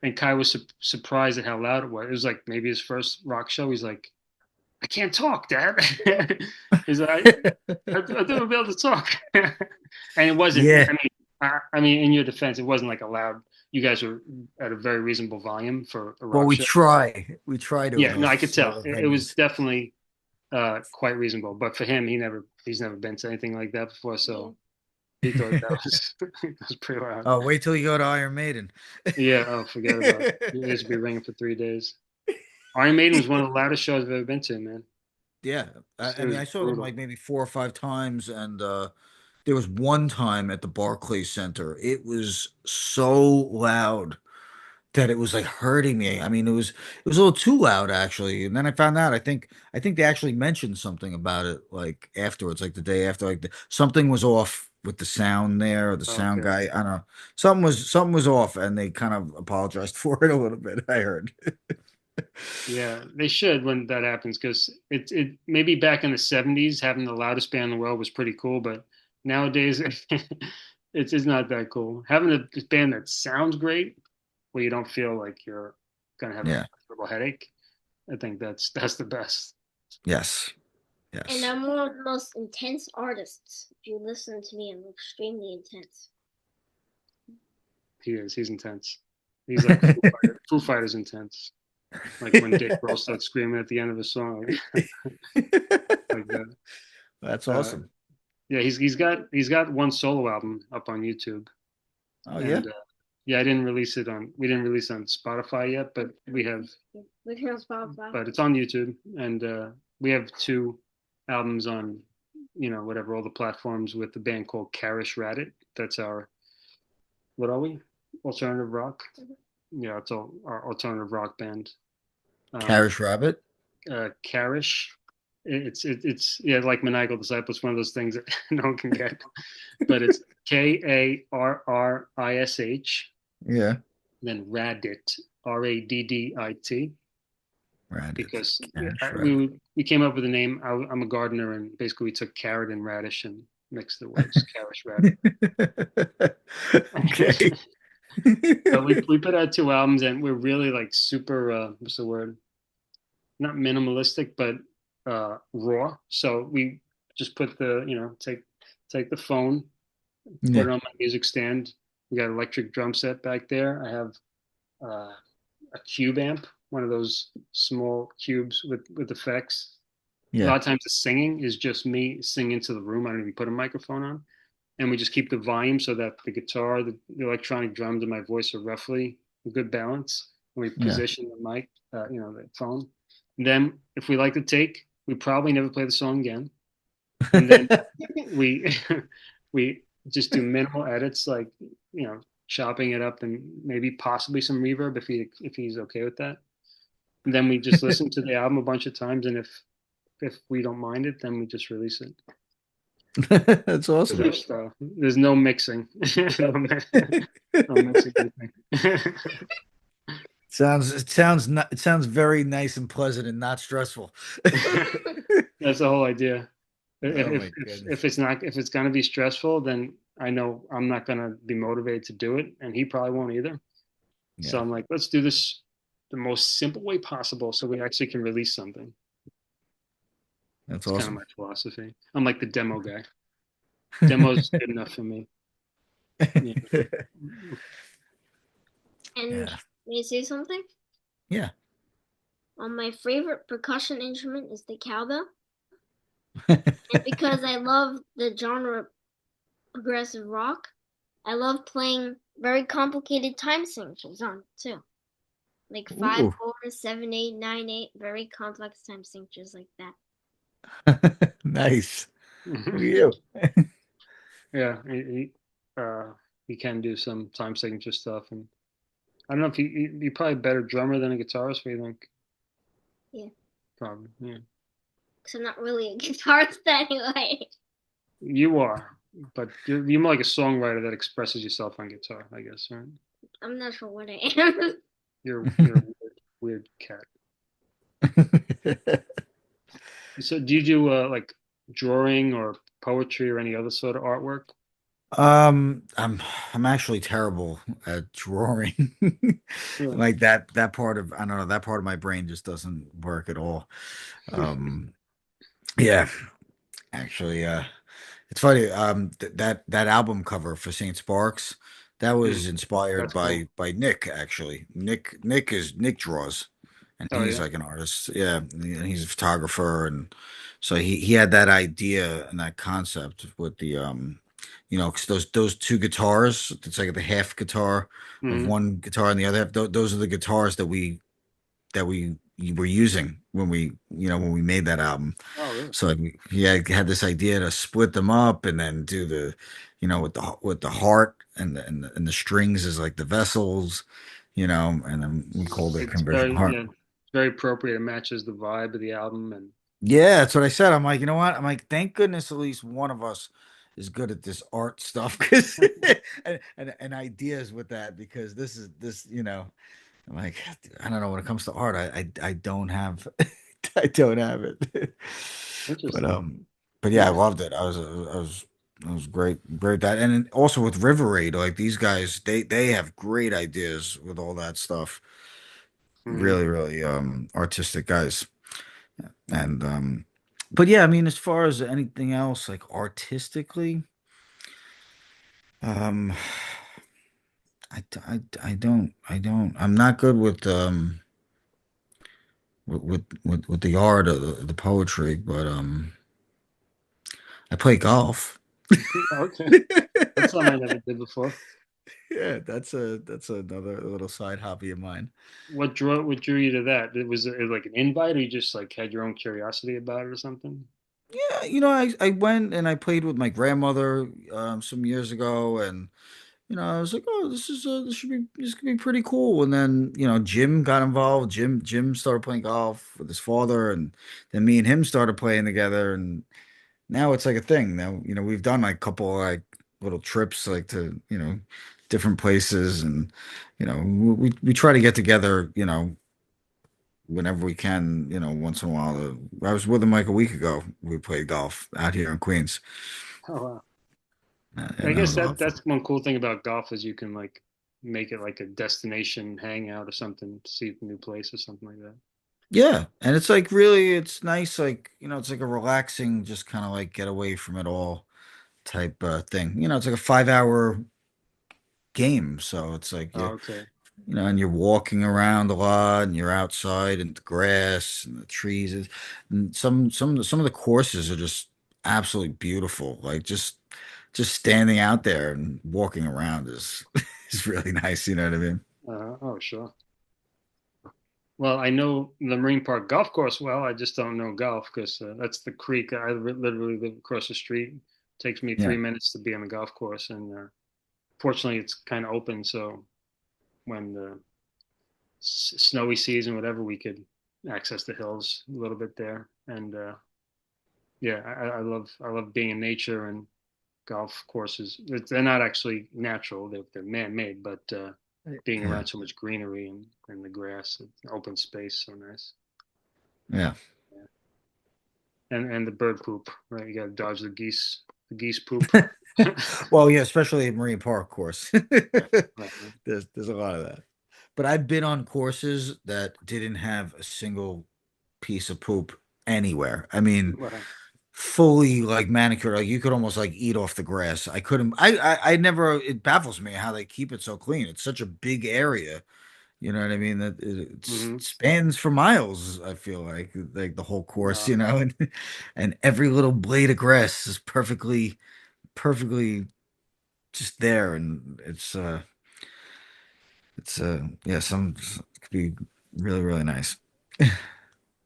and Kai was surprised at how loud it was. It was like maybe his first rock show. He's like, I can't talk, Dad. He's like, I don't be able to talk. And it wasn't. Yeah. I mean, in your defense, it wasn't like a loud. You guys were at a very reasonable volume for a Well, rock we show. try. We try to in Yeah, no, those I could tell. smaller It was venues. definitely quite reasonable. But for him, he's never been to anything like that before, Yeah. so he thought that was that was pretty loud. Oh, wait till you go to Iron Maiden. Yeah. Oh, forget about it. It used to be ringing for 3 days. Iron Maiden was one of the loudest shows I've ever been to, man. Yeah. It I mean, was I saw them brutal. like maybe 4 or 5 times, and there was one time at the Barclays Center. It was so loud that it was like hurting me. I mean, it was a little too loud actually. And then I found out I think they actually mentioned something about it like afterwards, like the day after, like something was off with the sound there, or the sound Okay. guy. I don't know. Something was off, and they kind of apologized for it a little bit, I heard. Yeah, they should when that happens, because it maybe back in the 70s having the loudest band in the world was pretty cool, but nowadays it's not that cool. Having a band that sounds great where you don't feel like you're gonna have a Yeah. terrible headache, I think that's the best. Yes. And Yes. I'm one of the most intense artists. If you listen to me, I'm extremely intense. He is. He's intense. He's like Foo Fighters intense. Like when Dave Grohl starts screaming at the end of a song, like that. That's Uh, awesome. yeah, he's got one solo album up on YouTube, Oh yeah. and yeah, I didn't release it on we didn't release it on Spotify yet, but we have, Look here on Spotify. but it's on YouTube, and we have two albums on whatever all the platforms with the band called Karrish Raddit. That's our what are we? Alternative rock. Yeah, it's all our alternative rock band. Um, Carriage Rabbit. Karrish. It's yeah, like maniacal disciple. It's one of those things that no one can get, but it's Karrish, Yeah. then Raddit, Raddit, Rabbit. because yeah, Carriage Rabbit. we came up with a name. I'm a gardener, and basically we took carrot and radish and mixed the words. Karrish Rabbit. Okay. But we put out two albums, and we're really like super. What's the word? Not minimalistic, but raw. So we just put take the phone, put Yeah. it on my music stand. We got an electric drum set back there. I have uh, a cube amp, one of those small cubes with effects. A Yeah. lot of times the singing is just me singing into the room. I don't even put a microphone on, and we just keep the volume so that the guitar, the electronic drums, and my voice are roughly a good balance. And we Yeah. position the mic, the phone. And then, if we like the take, we probably never play the song again. And then we we just do minimal edits, like chopping it up and maybe possibly some reverb if he's okay with that. And then we just listen to the album a bunch of times, and if we don't mind it, then we just release it. That's Because awesome. there's no mixing, no mixing anything. It sounds very nice and pleasant and not stressful. That's the whole idea. If Oh if my if, goodness. if it's not if it's gonna be stressful, then I know I'm not gonna be motivated to do it, and he probably won't either. So Yeah, I'm like, let's do this the most simple way possible, so we actually can release something. that's It's kind of my awesome. philosophy. I'm like the demo guy. Demo's good enough for me. Yeah. And Yeah. may I say something? Yeah. My favorite percussion instrument is the cowbell. And because I love the genre progressive rock, I love playing very complicated time signatures on it too. like five, Ooh. 4, 7, 8, 9, 8, very complex time signatures like that. Nice. Look at you. Yeah, he can do some time signature stuff, and I don't know if you're probably a better drummer than a guitarist. What do you think? Yeah, Probably, yeah. because I'm not really a guitarist anyway. You are, but you're more like a songwriter that expresses yourself on guitar, I guess, right? I'm not sure what I am. You're a weird cat. So, do you do like drawing or poetry or any other sort of artwork? Um, I'm I'm actually terrible at drawing. Really? Like that part of I don't know, that part of my brain just doesn't work at all. Um, yeah, actually, it's funny. That album cover for Saint Sparks, that Hmm. was inspired That's cool. by Nick actually. Nick draws, and Oh he's yeah. like an artist. Yeah, and he's a photographer, and so he had that idea and that concept with the because those two guitars, it's like the half guitar of Hmm. one guitar and the other half. Those are the guitars that we were using when we made that album. Oh really? So like, he had this idea to split them up and then do the, with the heart and the strings is like the vessels, and then we called it It's Conversion very Heart. yeah, it's very appropriate. It matches the vibe of the album, and Yeah, that's what I said. I'm like, you know what? I'm like, thank goodness at least one of us is good at this art stuff because and ideas with that because I'm like, I don't know when it comes to art, I don't have I don't have it. But interesting. um but yeah, I Yeah. loved it. I was great at that. And then also with River Raid, like these guys, they have great ideas with all that stuff. Hmm. Really, really artistic guys. And but yeah, I mean as far as anything else like artistically, um I'm not good with the art or the poetry, but I play golf. Okay, that's something I never did before. Yeah, that's another little side hobby of mine. What drew you to that? Was it like an invite, or you just like had your own curiosity about it or something? Yeah, I went and I played with my grandmother some years ago, and I was like, oh, this could be pretty cool. And then Jim got involved. Jim started playing golf with his father, and then me and him started playing together, and now it's like a thing. Now, we've done like a couple like little trips like to, different places and we try to get together, whenever we can, once in a while. I was with him like a week ago. We played golf out here in Queens. Oh wow. I And that guess was a lot that of fun. that's one cool thing about golf is you can like make it like a destination hangout or something, see a new place or something like that. Yeah, and it's like really it's nice like, it's like a relaxing just kind of like get away from it all type thing. It's like a 5 hour game, so it's like Oh, okay. and you're walking around a lot, and you're outside in the grass and the trees. And some of the courses are just absolutely beautiful. Like just standing out there and walking around is is really nice. You know what I mean? Oh, sure. Well, I know the Marine Park golf course well. I just don't know golf because that's the creek. Literally live across the street. It takes me three Yeah, minutes to be on the golf course, and fortunately, it's kind of open. So when the snowy season, whatever, we could access the hills a little bit there. And yeah, I love being in nature and golf courses. They're not actually natural; they're man-made, but being yeah, around so much greenery and the grass, open space, so nice. yeah. Yeah. And the bird poop, right? You got to dodge the geese poop. Well, yeah, especially at Marine Park, of course. Right, right, There's a lot of that. But I've been on courses that didn't have a single piece of poop anywhere. I mean, right. fully like manicured, like you could almost like eat off the grass. I couldn't. I never. It baffles me how they keep it so clean. It's such a big area. You know what I mean? That it Mm-hmm. spans for miles. I feel like the whole course. Uh, And every little blade of grass is perfectly just there, and it's yeah, some be really, really nice.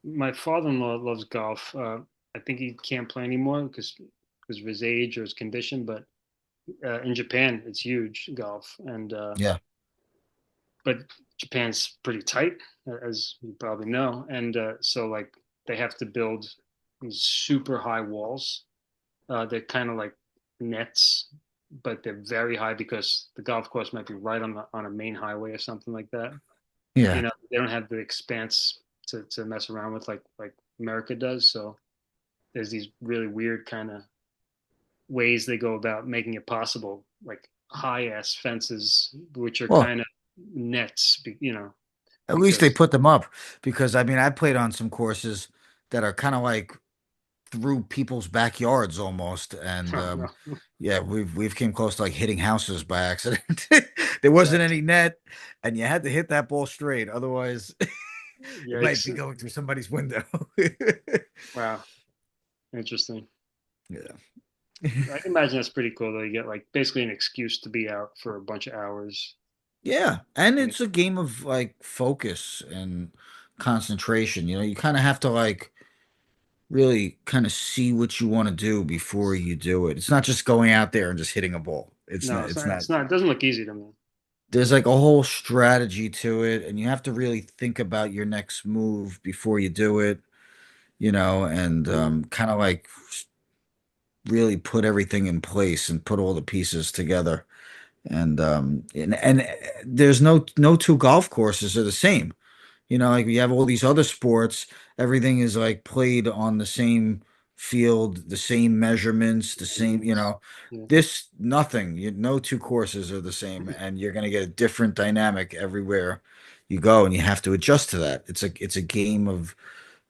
My father-in-law loves golf. I think he can't play anymore because of his age or his condition. But in Japan, it's huge golf, and Yeah. but Japan's pretty tight, as you probably know, and so like they have to build these super high walls. They're kind of like nets, but they're very high because the golf course might be right on a main highway or something like that. You Yeah. know, they don't have the expanse to mess around with like America does. So there's these really weird kind of ways they go about making it possible, like high ass fences, which are Well, kind of nets, at least they because put them up because I mean, I played on some courses that are kind of like through people's backyards almost, and oh no, yeah, we've came close to like hitting houses by accident. There wasn't that's any net, and you had to hit that ball straight, otherwise it might yikes. be going through somebody's window. Wow, interesting. Yeah. I can imagine that's pretty cool though. You get like basically an excuse to be out for a bunch of hours. Yeah, and Yeah. it's a game of like focus and concentration. You know, you kind of have to like really kind of see what you want to do before you do it. It's not just going out there and just hitting a ball. It's No, not, it's it's not. not, It's not. It doesn't look easy to me. there's like a whole strategy to it, and you have to really think about your next move before you do it, you know, and Mhm. kind of like really put everything in place and put all the pieces together. And there's no two golf courses are the same. You know, like we have all these other sports, everything is like played on the same field, the same measurements, the same, you know, Yeah. this nothing. No two courses are the same, and you're going to get a different dynamic everywhere you go, and you have to adjust to that. It's a game of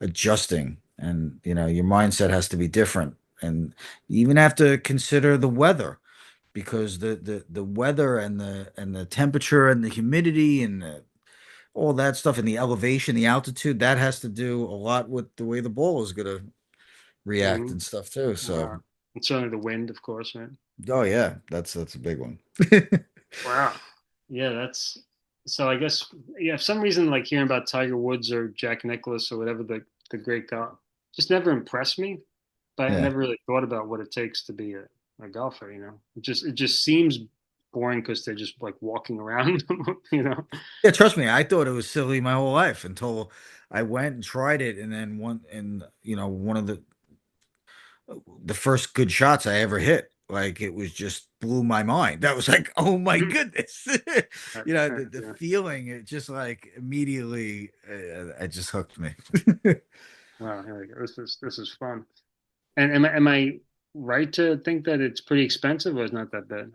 adjusting, and you know, your mindset has to be different, and you even have to consider the weather because the weather and the temperature and the humidity and all that stuff and the elevation, the altitude, that has to do a lot with the way the ball is going to react Hmm. and stuff too. So, And certainly the wind, of course, right? oh yeah, that's a big one. Wow. Yeah, that's so. I guess yeah. For some reason, like hearing about Tiger Woods or Jack Nicklaus or whatever the great golf just never impressed me. But I Yeah. never really thought about what it takes to be a golfer. It just seems boring because they're just like walking around. You know. Yeah, trust me, I thought it was silly my whole life until I went and tried it, and then one and you know one of the first good shots I ever hit. Like it was just blew my mind. That was like, oh my goodness. You know, the Yeah. feeling, it just like immediately it just hooked me. Wow. Here we go. This is fun. And am I right to think that it's pretty expensive or it's not that bad?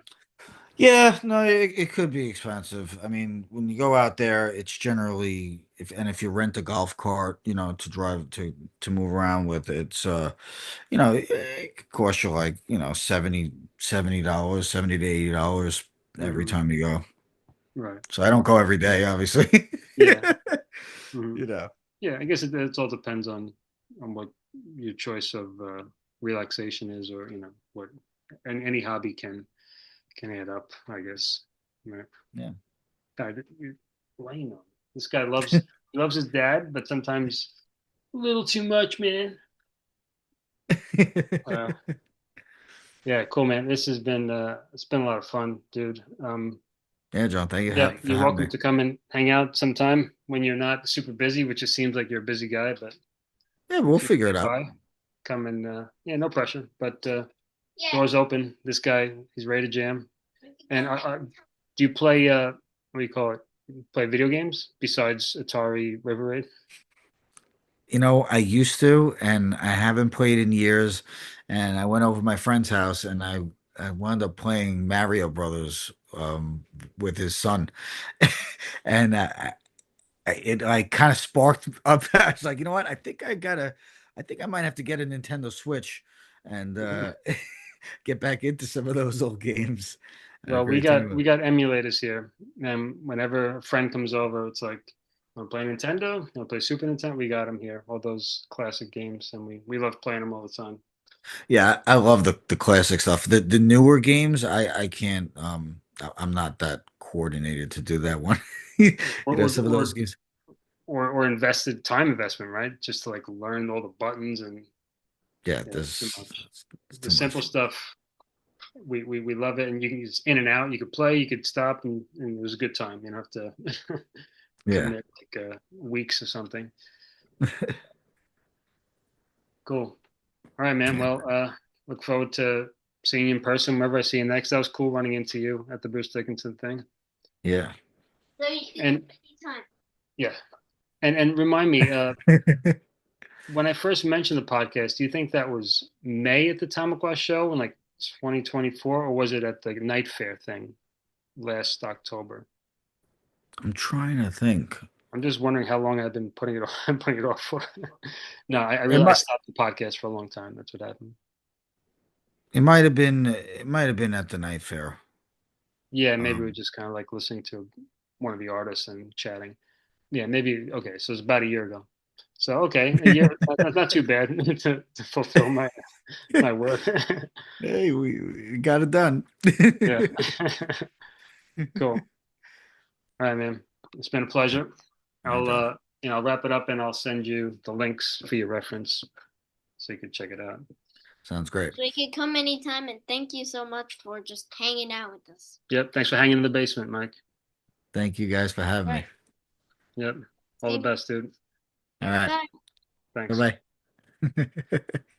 Yeah, no, it could be expensive. I mean, when you go out there, it's generally if you rent a golf cart, you know, to drive to move around with, it's you know, it could cost you like, you know, $70, $70 to $80 every Hmm. time you go. Right. So I don't go every day, obviously. Yeah. Hmm. You know. Yeah. I guess it all depends on what your choice of relaxation is, or what, and any hobby can add up. I guess. Right. Yeah. God, you're laying on. This guy loves his dad, but sometimes a little too much, man. Uh, yeah, cool, man. This has been it's been a lot of fun, dude. Yeah, John, thank you Yeah, for you're having me. welcome to come and hang out sometime when you're not super busy, which it seems like you're a busy guy. But Yeah, we'll if you figure it get out. by, come and yeah, no pressure. But Yeah. doors open. This guy, he's ready to jam. And do you play what do you call it? Play video games besides Atari River Raid? You know, I used to, and I haven't played in years. And I went over to my friend's house, and I wound up playing Mario Brothers with his son, and it like kind of sparked up. I was like, you know what? I think I might have to get a Nintendo Switch and get back into some of those old games. I Well, we forget to tell got you. we got emulators here, and whenever a friend comes over, it's like, "Want to play Nintendo? Want to play Super Nintendo?" We got them here, all those classic games, and we love playing them all the time. Yeah, I love the classic stuff. The newer games, I can't I'm not that coordinated to do that one. You Or know, or, some of those or games. or invested time investment, right? Just to like learn all the buttons and Yeah, yeah, it's too this much. it's The too simple much. stuff, we love it, and you can use in and out. You could play, you could stop, and it was a good time. You don't have to Yeah. commit like weeks or something. Cool. All right, man. Yeah. Well, look forward to seeing you in person whenever I see you next. That was cool running into you at the Bruce Dickinson thing. Yeah. So you can do And it anytime. yeah, and remind me, when I first mentioned the podcast, do you think that was May at the Tamaqua show in like 2024, or was it at the night fair thing last October? I'm trying to think. I'm just wondering how long I've been putting it off, putting it off for. No, I It really I might stopped the podcast for a long time. That's what happened. it might have been at the night fair. Yeah, maybe we're Um just kind of like listening to one of the artists and chatting. Yeah, maybe. Okay, so it's about a year ago. So okay, a year. That's not too bad to fulfill my work. Hey, we got it done. Yeah. Cool. All right, man. It's been a pleasure. My I'll brother. I'll wrap it up and I'll send you the links for your reference so you can check it out. Sounds great. So you can come anytime, and thank you so much for just hanging out with us. Yep. Thanks for hanging in the basement, Mike. Thank you guys for having All me. right. Yep. All the Same. best, dude. All right. Bye. Thanks. Bye-bye.